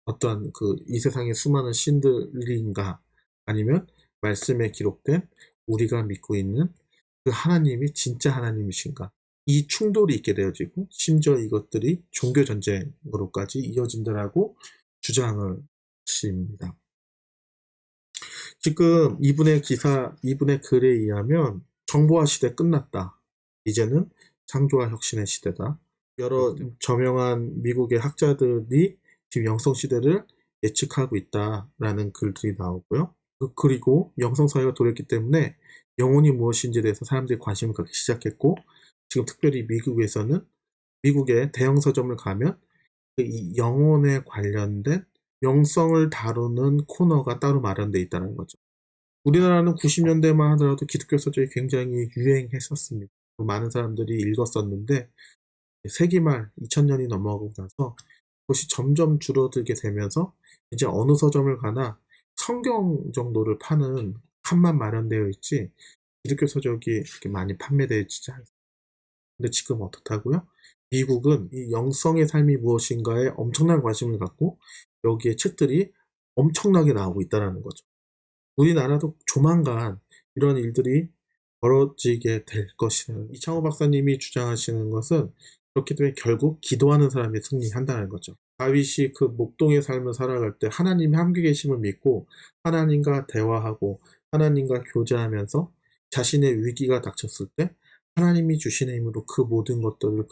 어떤 이 세상의 수많은 신들인가? 아니면 말씀에 기록된 우리가 믿고 있는 그 하나님이 진짜 하나님이신가? 이 충돌이 있게 되어지고 심지어 이것들이 종교 전쟁으로까지 이어진다라고 주장을 하십니다. 지금 이분의 글에 의하면 정보화 시대 끝났다. 이제는 창조화 혁신의 시대다. 여러 저명한 미국의 학자들이 지금 영성 시대를 예측하고 있다라는 글들이 나오고요. 그리고 영성 사회가 돌았기 때문에 영혼이 무엇인지에 대해서 사람들이 관심을 갖기 시작했고, 지금 특별히 미국에서는 미국의 대형 서점을 가면 이 영혼에 관련된 영성을 다루는 코너가 따로 마련되어 있다는 거죠. 우리나라는 90년대만 하더라도 기독교 서적이 굉장히 유행했었습니다. 많은 사람들이 읽었었는데 세기 말 2000년이 넘어가고 나서 그것이 점점 줄어들게 되면서 이제 어느 서점을 가나 성경 정도를 파는 칸만 마련되어 있지 기독교 서적이 이렇게 많이 판매되지 않습니다. 근데 지금 어떻다고요? 미국은 이 영성의 삶이 무엇인가에 엄청난 관심을 갖고 여기에 책들이 엄청나게 나오고 있다는 거죠. 우리나라도 조만간 이런 일들이 벌어지게 될 것이다. 이창호 박사님이 주장하시는 것은 그렇기 때문에 결국 기도하는 사람이 승리한다는 거죠. 다윗이 그 목동의 삶을 살아갈 때 하나님이 함께 계심을 믿고 하나님과 대화하고 하나님과 교제하면서 자신의 위기가 닥쳤을 때 하나님이 주시는 힘으로 그 모든 것들을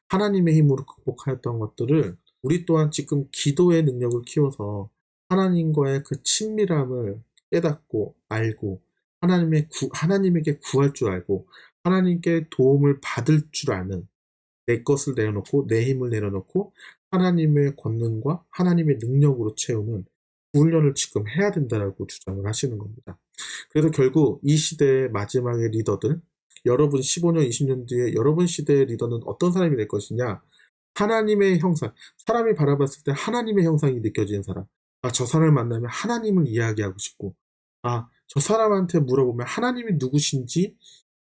하나님의 힘으로 극복하였던 것들을 우리 또한 지금 기도의 능력을 키워서 하나님과의 그 친밀함을 깨닫고 알고 하나님에게 구할 줄 알고 하나님께 도움을 받을 줄 아는, 내 것을 내려놓고 내 힘을 내려놓고 하나님의 권능과 하나님의 능력으로 채우는 훈련을 지금 해야 된다라고 주장을 하시는 겁니다. 그래서 결국 이 시대의 마지막의 리더들, 여러분 15년, 20년 뒤에 여러분 시대의 리더는 어떤 사람이 될 것이냐? 하나님의 형상, 사람이 바라봤을 때 하나님의 형상이 느껴지는 사람. 저 사람을 만나면 하나님을 이야기하고 싶고, 저 사람한테 물어보면 하나님이 누구신지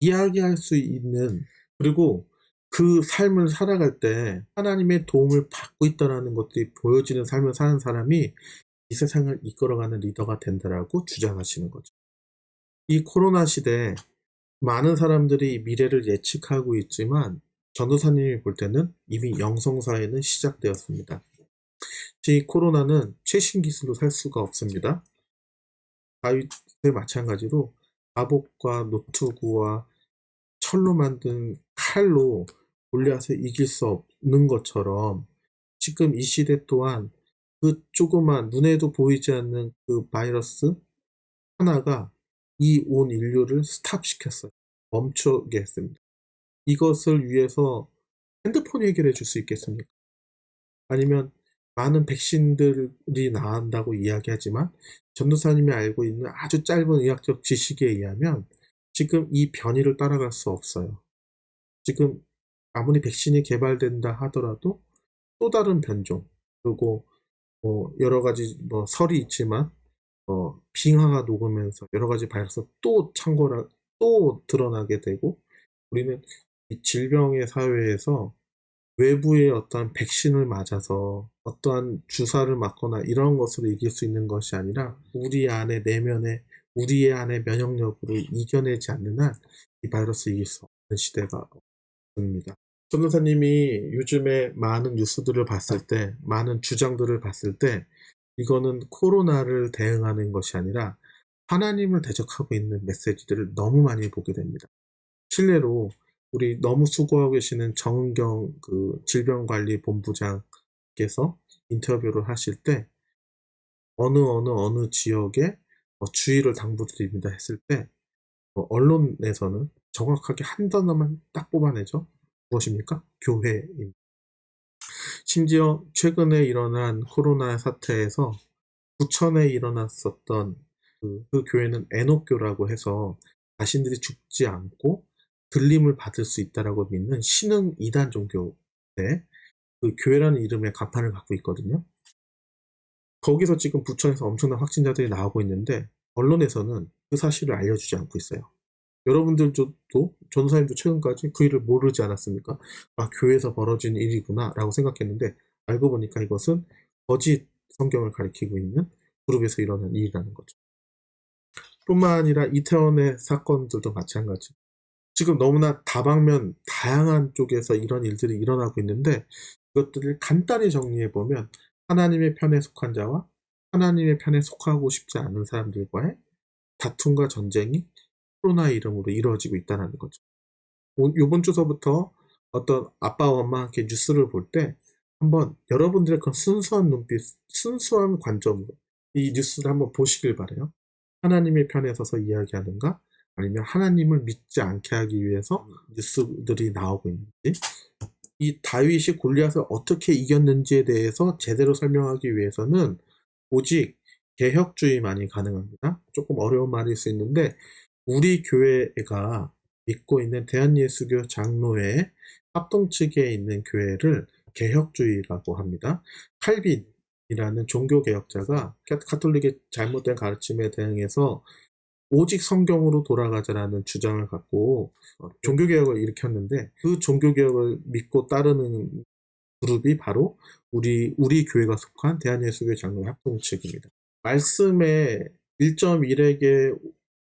이야기할 수 있는, 그리고 그 삶을 살아갈 때 하나님의 도움을 받고 있다는 것들이 보여지는 삶을 사는 사람이 이 세상을 이끌어가는 리더가 된다라고 주장하시는 거죠. 이 코로나 시대에 많은 사람들이 미래를 예측하고 있지만 전도사님이 볼 때는 이미 영성사회는 시작되었습니다. 이 코로나는 최신 기술로 살 수가 없습니다. 다윗에 마찬가지로 마복과 노트구와 철로 만든 칼로 골리앗을 이길 수 없는 것처럼 지금 이 시대 또한 그 조그만 눈에도 보이지 않는 그 바이러스 하나가 이 온 인류를 스탑시켰어요. 멈추게 했습니다. 이것을 위해서 핸드폰이 해결해 줄 수 있겠습니까? 아니면 많은 백신들이 나온다고 이야기하지만 전도사님이 알고 있는 아주 짧은 의학적 지식에 의하면 지금 이 변이를 따라갈 수 없어요. 지금 아무리 백신이 개발된다 하더라도 또 다른 변종, 그리고 여러 가지 설이 있지만 빙하가 녹으면서 여러 가지 바이러스가 또 창궐하 또 드러나게 되고, 우리는 이 질병의 사회에서 외부의 어떠한 백신을 맞아서 어떠한 주사를 맞거나 이런 것으로 이길 수 있는 것이 아니라 우리 안에 내면에 우리의 안에 면역력으로 이겨내지 않는 한 이 바이러스 이길 수 없는 시대가 옵니다. 전도사님이 요즘에 많은 뉴스들을 봤을 때, 많은 주장들을 봤을 때 이거는 코로나를 대응하는 것이 아니라 하나님을 대적하고 있는 메시지들을 너무 많이 보게 됩니다. 실례로 우리 너무 수고하고 계시는 정은경 그 질병관리본부장께서 인터뷰를 하실 때 어느 지역에 주의를 당부드립니다 했을 때 언론에서는 정확하게 한 단어만 딱 뽑아내죠. 무엇입니까? 교회입니다. 심지어 최근에 일어난 코로나 사태에서 부천에 일어났었던 그 교회는 에녹교라고 해서 자신들이 죽지 않고 들림을 받을 수 있다라고 믿는 신흥 이단 종교의 그 교회라는 이름의 간판을 갖고 있거든요. 거기서 지금 부천에서 엄청난 확진자들이 나오고 있는데 언론에서는 그 사실을 알려주지 않고 있어요. 여러분들도 전도사님도 최근까지 그 일을 모르지 않았습니까? 아, 교회에서 벌어진 일이구나 라고 생각했는데 알고 보니까 이것은 거짓 성경을 가리키고 있는 그룹에서 일어난 일이라는 거죠. 뿐만 아니라 이태원의 사건들도 마찬가지. 지금 너무나 다방면 다양한 쪽에서 이런 일들이 일어나고 있는데 이것들을 간단히 정리해보면 하나님의 편에 속한 자와 하나님의 편에 속하고 싶지 않은 사람들과의 다툼과 전쟁이 코로나 이름으로 이루어지고 있다는 거죠. 이번 주서부터 어떤 아빠와 엄마와 함께 뉴스를 볼 때 한번 여러분들의 그 순수한 눈빛, 순수한 관점으로 이 뉴스를 한번 보시길 바래요. 하나님의 편에 서서 이야기하는가? 아니면 하나님을 믿지 않게 하기 위해서 뉴스들이 나오고 있는지, 이 다윗이 골리앗을 어떻게 이겼는지에 대해서 제대로 설명하기 위해서는 오직 개혁주의만이 가능합니다. 조금 어려운 말일 수 있는데 우리 교회가 믿고 있는 대한예수교 장로회 합동 측에 있는 교회를 개혁주의라고 합니다. 칼빈이라는 종교개혁자가 가톨릭의 잘못된 가르침에 대응해서 오직 성경으로 돌아가자라는 주장을 갖고 종교개혁을 일으켰는데 그 종교개혁을 믿고 따르는 그룹이 바로 우리 교회가 속한 대한예수교 장로회 합동 측입니다. 말씀에 1.1에게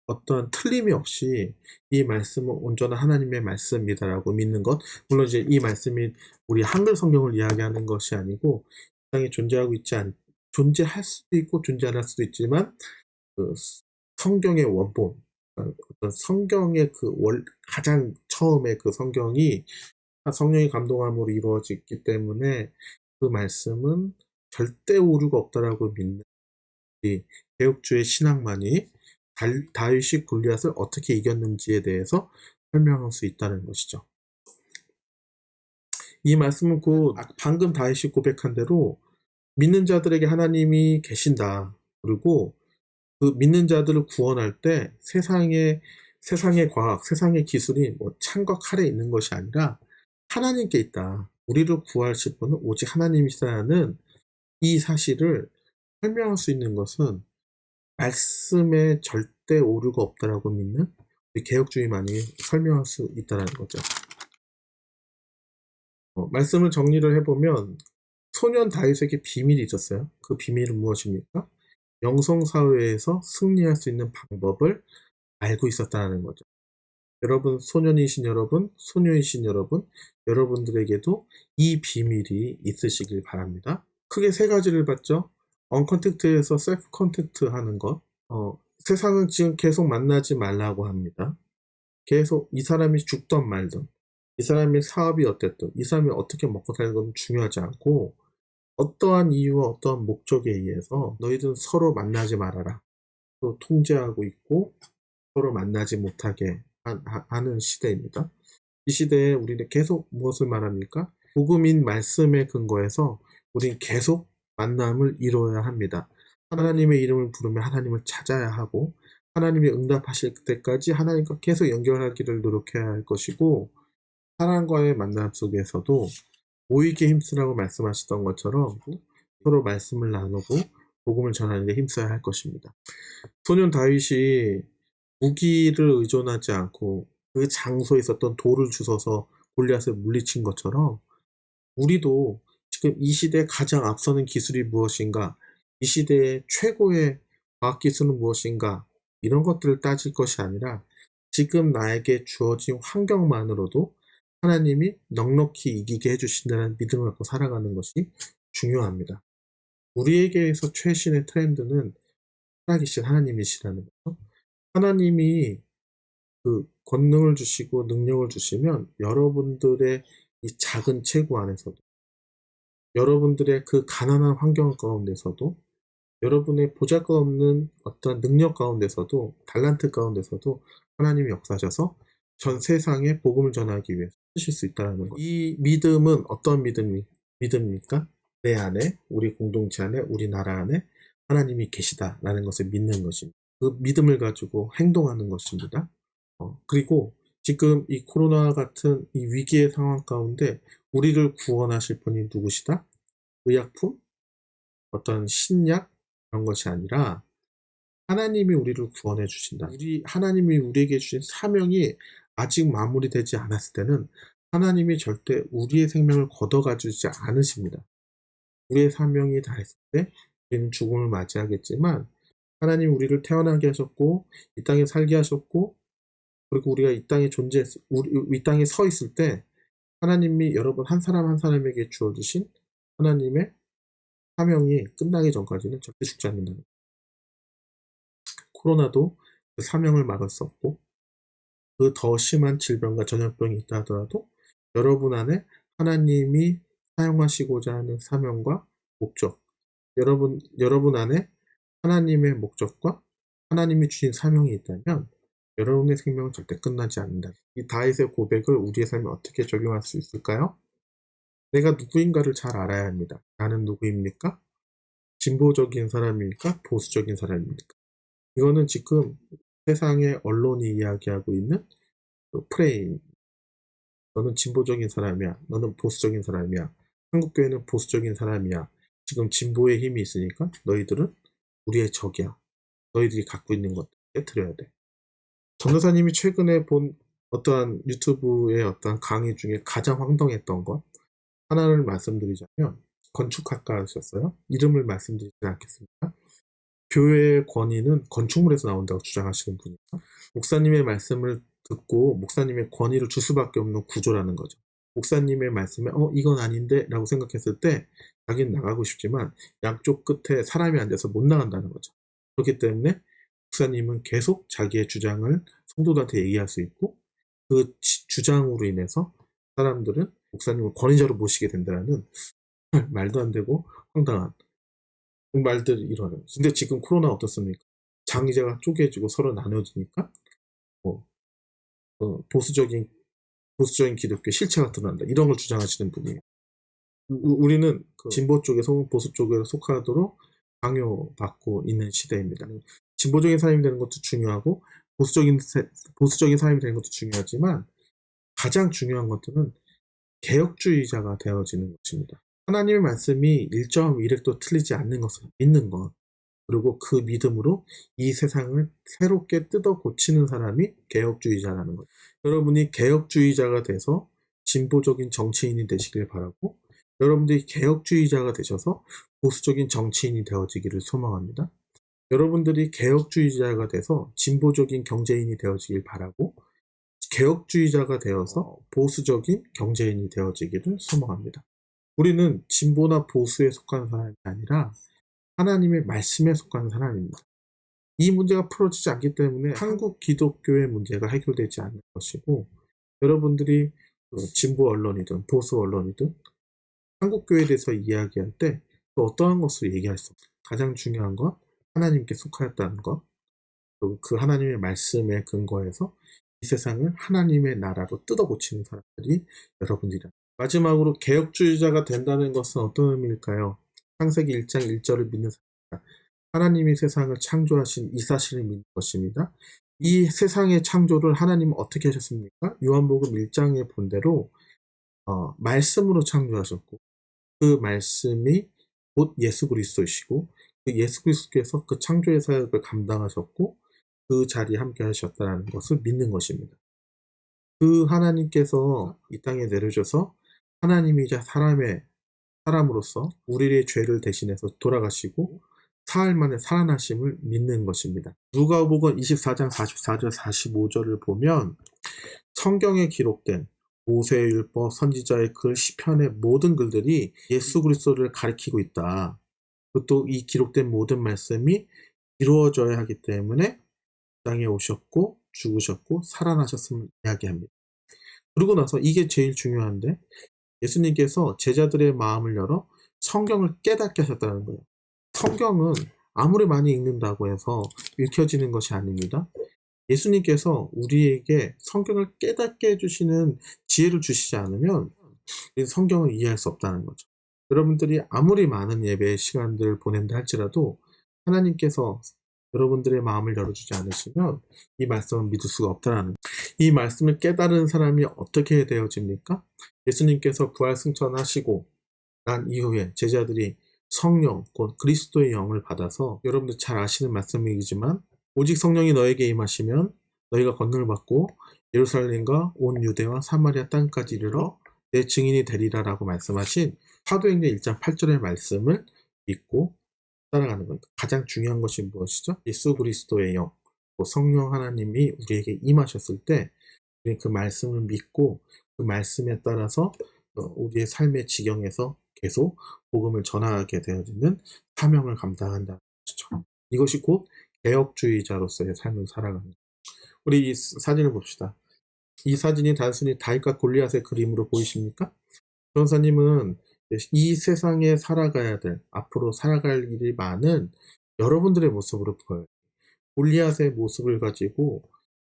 어떤 틀림이 없이 이 말씀은 온전한 하나님의 말씀이다라고 믿는 것, 물론 이제 이 말씀이 우리 한글 성경을 이야기하는 것이 아니고 세상에 존재할 수도 있고 존재 안 할 수도 있지만 그 성경의 원본, 어떤 성경의 가장 처음에 그 성경이 성령의 감동함으로 이루어졌기 때문에 그 말씀은 절대 오류가 없다라고 믿는 이 개혁주의 신앙만이 다윗이 골리앗을 어떻게 이겼는지에 대해서 설명할 수 있다는 것이죠. 이 말씀은 곧 방금 다윗이 고백한 대로 믿는 자들에게 하나님이 계신다. 그리고 그 믿는 자들을 구원할 때 세상의 과학, 세상의 기술이 창과 칼에 있는 것이 아니라 하나님께 있다. 우리를 구하실 분은 오직 하나님이시라는 이 사실을 설명할 수 있는 것은 말씀에 절대 오류가 없다라고 믿는 우리 개혁주의만이 설명할 수 있다는 거죠. 말씀을 정리를 해보면 소년 다윗에게 비밀이 있었어요. 그 비밀은 무엇입니까? 영성사회에서 승리할 수 있는 방법을 알고 있었다는 거죠. 여러분, 소년이신 여러분, 소녀이신 여러분, 여러분들에게도 이 비밀이 있으시길 바랍니다. 크게 세 가지를 봤죠. 언컨택트에서 셀프 컨택트 하는 것. 세상은 지금 계속 만나지 말라고 합니다. 계속 이 사람이 죽던 말든, 이 사람의 사업이 어땠든, 이 사람이 어떻게 먹고 사는 건 중요하지 않고 어떠한 이유와 어떠한 목적에 의해서 너희들은 서로 만나지 말아라. 또 통제하고 있고 서로 만나지 못하게 하는 시대입니다. 이 시대에 우리는 계속 무엇을 말합니까? 복음인 말씀에 근거해서 우리는 계속 만남을 이루어야 합니다. 하나님의 이름을 부르며 하나님을 찾아야 하고 하나님이 응답하실 때까지 하나님과 계속 연결하기를 노력해야 할 것이고 사람과의 만남 속에서도 모이게 힘쓰라고 말씀하셨던 것처럼 서로 말씀을 나누고 복음을 전하는 데 힘써야 할 것입니다. 소년 다윗이 무기를 의존하지 않고 그 장소에 있었던 돌을 주워서 골리앗을 물리친 것처럼 우리도 지금 이 시대에 가장 앞서는 기술이 무엇인가, 이 시대의 최고의 과학기술은 무엇인가, 이런 것들을 따질 것이 아니라 지금 나에게 주어진 환경만으로도 하나님이 넉넉히 이기게 해주신다는 믿음을 갖고 살아가는 것이 중요합니다. 우리에게서 최신의 트렌드는 살아계신 하나님이시라는 거죠. 하나님이 그 권능을 주시고 능력을 주시면 여러분들의 이 작은 체구 안에서도, 여러분들의 그 가난한 환경 가운데서도, 여러분의 보잘것없는 어떤 능력 가운데서도, 달란트 가운데서도 하나님이 역사하셔서 전 세상에 복음을 전하기 위해서 쓰실 수 있다는 것. 이 믿음은 어떤 믿음입니까? 내 안에, 우리 공동체 안에, 우리 나라 안에 하나님이 계시다라는 것을 믿는 것입니다. 그 믿음을 가지고 행동하는 것입니다. 그리고 지금 이 코로나 같은 이 위기의 상황 가운데 우리를 구원하실 분이 누구시다? 의약품? 어떤 신약? 그런 것이 아니라 하나님이 우리를 구원해 주신다. 하나님이 우리에게 주신 사명이 아직 마무리되지 않았을 때는 하나님이 절대 우리의 생명을 걷어가주지 않으십니다. 우리의 사명이 다했을 때 우리는 죽음을 맞이하겠지만 하나님 우리를 태어나게 하셨고 이 땅에 살게 하셨고 그리고 우리가 이 땅에 이 땅에 서 있을 때 하나님이 여러분 한 사람 한 사람에게 주어주신 하나님의 사명이 끝나기 전까지는 절대 죽지 않는다는 거예요. 코로나도 그 사명을 막을 수 없고 그 더 심한 질병과 전염병이 있다 하더라도 여러분 안에 하나님이 사용하시고자 하는 사명과 목적, 여러분 안에 하나님의 목적과 하나님이 주신 사명이 있다면 여러분의 생명은 절대 끝나지 않는다. 이 다윗의 고백을 우리의 삶에 어떻게 적용할 수 있을까요? 내가 누구인가를 잘 알아야 합니다. 나는 누구입니까? 진보적인 사람입니까? 보수적인 사람입니까? 이거는 지금 세상의 언론이 이야기하고 있는 그 프레임. 너는 진보적인 사람이야. 너는 보수적인 사람이야. 한국교회는 보수적인 사람이야. 지금 진보의 힘이 있으니까 너희들은 우리의 적이야. 너희들이 갖고 있는 것들 깨트려야 돼. 전도사님이 최근에 본 어떠한 유튜브의 어떠한 강의 중에 가장 황당했던 것 하나를 말씀드리자면 건축학과셨어요. 이름을 말씀드리지 않겠습니다. 교회의 권위는 건축물에서 나온다고 주장하시는 분이에요. 목사님의 말씀을 듣고 목사님의 권위를 줄 수밖에 없는 구조라는 거죠. 목사님의 말씀에 이건 아닌데 라고 생각했을 때 자기는 나가고 싶지만 양쪽 끝에 사람이 앉아서 못 나간다는 거죠. 그렇기 때문에 목사님은 계속 자기의 주장을 성도들한테 얘기할 수 있고 그 주장으로 인해서 사람들은 목사님을 권위자로 모시게 된다는 말도 안 되고 황당한 말들이 일어나요. 근데 지금 코로나 어떻습니까? 장의자가 쪼개지고 서로 나눠지니까 보수적인 기독교 실체가 드러난다. 이런 걸 주장하시는 분이에요. 우리는 진보 쪽에서 혹은 보수 쪽에 속하도록 강요받고 있는 시대입니다. 진보적인 사람이 되는 것도 중요하고 보수적인 사람이 되는 것도 중요하지만 가장 중요한 것들은 개혁주의자가 되어지는 것입니다. 하나님의 말씀이 1.1획도 틀리지 않는 것을 믿는 것, 그리고 그 믿음으로 이 세상을 새롭게 뜯어 고치는 사람이 개혁주의자라는 것. 여러분이 개혁주의자가 돼서 진보적인 정치인이 되시길 바라고 여러분들이 개혁주의자가 되셔서 보수적인 정치인이 되어지기를 소망합니다. 여러분들이 개혁주의자가 돼서 진보적인 경제인이 되어지길 바라고 개혁주의자가 되어서 보수적인 경제인이 되어지기를 소망합니다. 우리는 진보나 보수에 속한 사람이 아니라 하나님의 말씀에 속한 사람입니다. 이 문제가 풀어지지 않기 때문에 한국 기독교의 문제가 해결되지 않는 것이고 여러분들이 진보 언론이든 보수 언론이든 한국교회에 대해서 이야기할 때 또 어떠한 것으로 얘기할 수 없어요. 가장 중요한 건 하나님께 속하였다는 것, 그리고 그 하나님의 말씀에 근거해서 이 세상을 하나님의 나라로 뜯어고치는 사람들이 여러분들이다. 마지막으로 개혁주의자가 된다는 것은 어떤 의미일까요? 창세기 1장 1절을 믿는 사람입니다. 하나님이 세상을 창조하신 이 사실을 믿는 것입니다. 이 세상의 창조를 하나님은 어떻게 하셨습니까? 요한복음 1장에 본 대로 말씀으로 창조하셨고, 그 말씀이 곧 예수 그리스도이시고, 그 예수 그리스도께서 그 창조의 사역을 감당하셨고 그 자리에 함께 하셨다는 것을 믿는 것입니다. 그 하나님께서 이 땅에 내려져서 하나님이자 사람으로서 우리의 죄를 대신해서 돌아가시고 사흘 만에 살아나심을 믿는 것입니다. 누가복음 24장 44절 45절을 보면 성경에 기록된 모세의 율법, 선지자의 글, 시편의 모든 글들이 예수 그리스도를 가리키고 있다. 또 이 기록된 모든 말씀이 이루어져야 하기 때문에 땅에 오셨고 죽으셨고 살아나셨음을 이야기합니다. 그러고 나서 이게 제일 중요한데, 예수님께서 제자들의 마음을 열어 성경을 깨닫게 하셨다는 거예요. 성경은 아무리 많이 읽는다고 해서 읽혀지는 것이 아닙니다. 예수님께서 우리에게 성경을 깨닫게 해주시는 지혜를 주시지 않으면 성경을 이해할 수 없다는 거죠. 여러분들이 아무리 많은 예배 시간들을 보낸다 할지라도 하나님께서 여러분들의 마음을 열어주지 않으시면 이 말씀을 믿을 수가 없다는 거예요. 이 말씀을 깨달은 사람이 어떻게 되어집니까? 예수님께서 부활 승천하시고 난 이후에 제자들이 성령, 곧 그리스도의 영을 받아서, 여러분들 잘 아시는 말씀이지만 오직 성령이 너에게 임하시면 너희가 권능을 받고 예루살렘과 온 유대와 사마리아 땅까지 이르러 내 증인이 되리라 라고 말씀하신 사도행전 1장 8절의 말씀을 믿고 따라가는 겁니다. 가장 중요한 것이 무엇이죠? 예수 그리스도의 영, 성령 하나님이 우리에게 임하셨을 때 우리는 그 말씀을 믿고 그 말씀에 따라서 우리의 삶의 지경에서 계속 복음을 전하게 되어지는 사명을 감당한다는 것이죠. 이것이 곧 개혁주의자로서의 삶을 살아가는 거예요. 우리 이 사진을 봅시다. 이 사진이 단순히 다윗과 골리앗의 그림으로 보이십니까? 변호사님은 이 세상에 살아가야 될, 앞으로 살아갈 일이 많은 여러분들의 모습으로 보여요. 골리앗의 모습을 가지고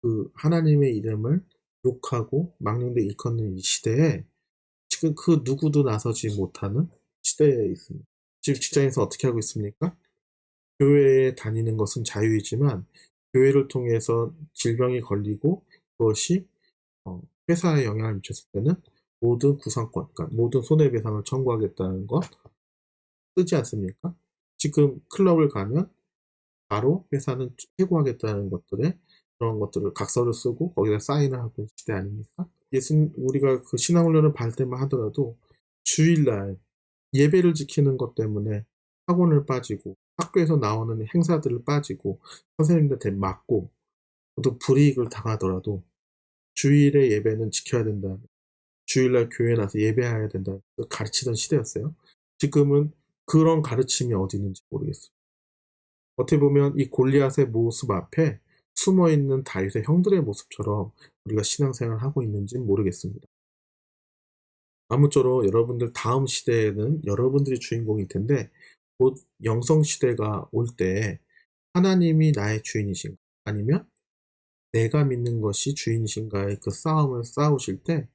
그 하나님의 이름을 욕하고 망령되이 일컫는 이 시대에 지금 그 누구도 나서지 못하는 시대에 있습니다. 지금 직장에서 어떻게 하고 있습니까? 교회에 다니는 것은 자유이지만 교회를 통해서 질병이 걸리고 그것이 회사에 영향을 미쳤을 때는 모든 구상권, 그러니까 모든 손해배상을 청구하겠다는 것 쓰지 않습니까? 지금 클럽을 가면 바로 회사는 해고하겠다는 것들에 그런 것들을 각서를 쓰고 거기다 사인을 하고 있는 시대 아닙니까? 우리가 그 신앙훈련을 받을 때만 하더라도 주일날 예배를 지키는 것 때문에 학원을 빠지고 학교에서 나오는 행사들을 빠지고 선생님들한테 맞고 또 불이익을 당하더라도 주일의 예배는 지켜야 된다. 주일날 교회에 나서 예배해야 된다. 가르치던 시대였어요. 지금은 그런 가르침이 어디 있는지 모르겠어요. 어떻게 보면 이 골리앗의 모습 앞에 숨어있는 다윗의 형들의 모습처럼 우리가 신앙생활을 하고 있는지는 모르겠습니다. 아무쪼록 여러분들 다음 시대에는 여러분들이 주인공일 텐데, 곧 영성시대가 올 때 하나님이 나의 주인이신가 아니면 내가 믿는 것이 주인이신가의 그 싸움을 싸우실 때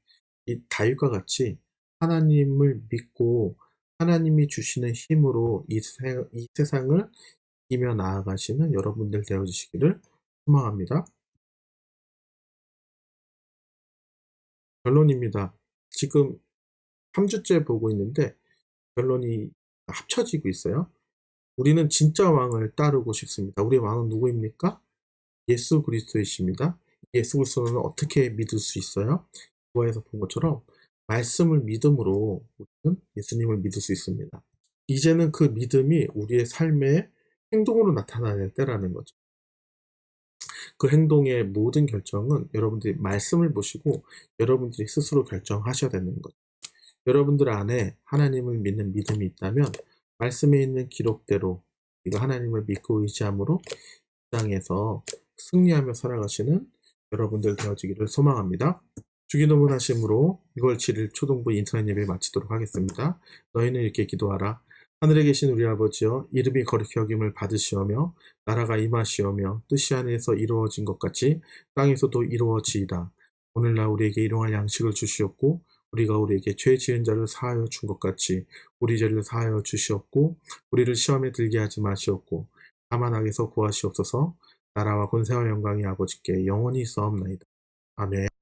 이 다윗과 같이 하나님을 믿고 하나님이 주시는 힘으로 이 세상을 이기며 나아가시는 여러분들 되어주시기를 소망합니다. 결론입니다. 지금 3주째 보고 있는데 결론이 합쳐지고 있어요. 우리는 진짜 왕을 따르고 싶습니다. 우리의 왕은 누구입니까? 예수 그리스도이십니다. 예수 그리스도는 어떻게 믿을 수 있어요? 구화에서 본 것처럼 말씀을 믿음으로 우리는 예수님을 믿을 수 있습니다. 이제는 그 믿음이 우리의 삶의 행동으로 나타나야 때라는 거죠. 그 행동의 모든 결정은 여러분들이 말씀을 보시고 여러분들이 스스로 결정하셔야 되는 거죠. 여러분들 안에 하나님을 믿는 믿음이 있다면 말씀에 있는 기록대로 우리가 하나님을 믿고 의지함으로 이 땅에서 승리하며 살아가시는 여러분들 되어지기를 소망합니다. 주기도문 하심으로 6월 7일 초동부 인터넷 예배 마치도록 하겠습니다. 너희는 이렇게 기도하라. 하늘에 계신 우리 아버지여, 이름이 거룩히 여김을 받으시오며 나라가 임하시오며 뜻이 하늘에서 이루어진 것 같이 땅에서도 이루어지이다. 오늘날 우리에게 일용할 양식을 주시옵고 우리가 우리에게 죄 지은 자를 사하여 준 것 같이 우리 죄를 사하여 주시옵고 우리를 시험에 들게 하지 마시옵고 다만 악에서 구하시옵소서. 나라와 권세와 영광이 아버지께 영원히 있사옵나이다. 아멘.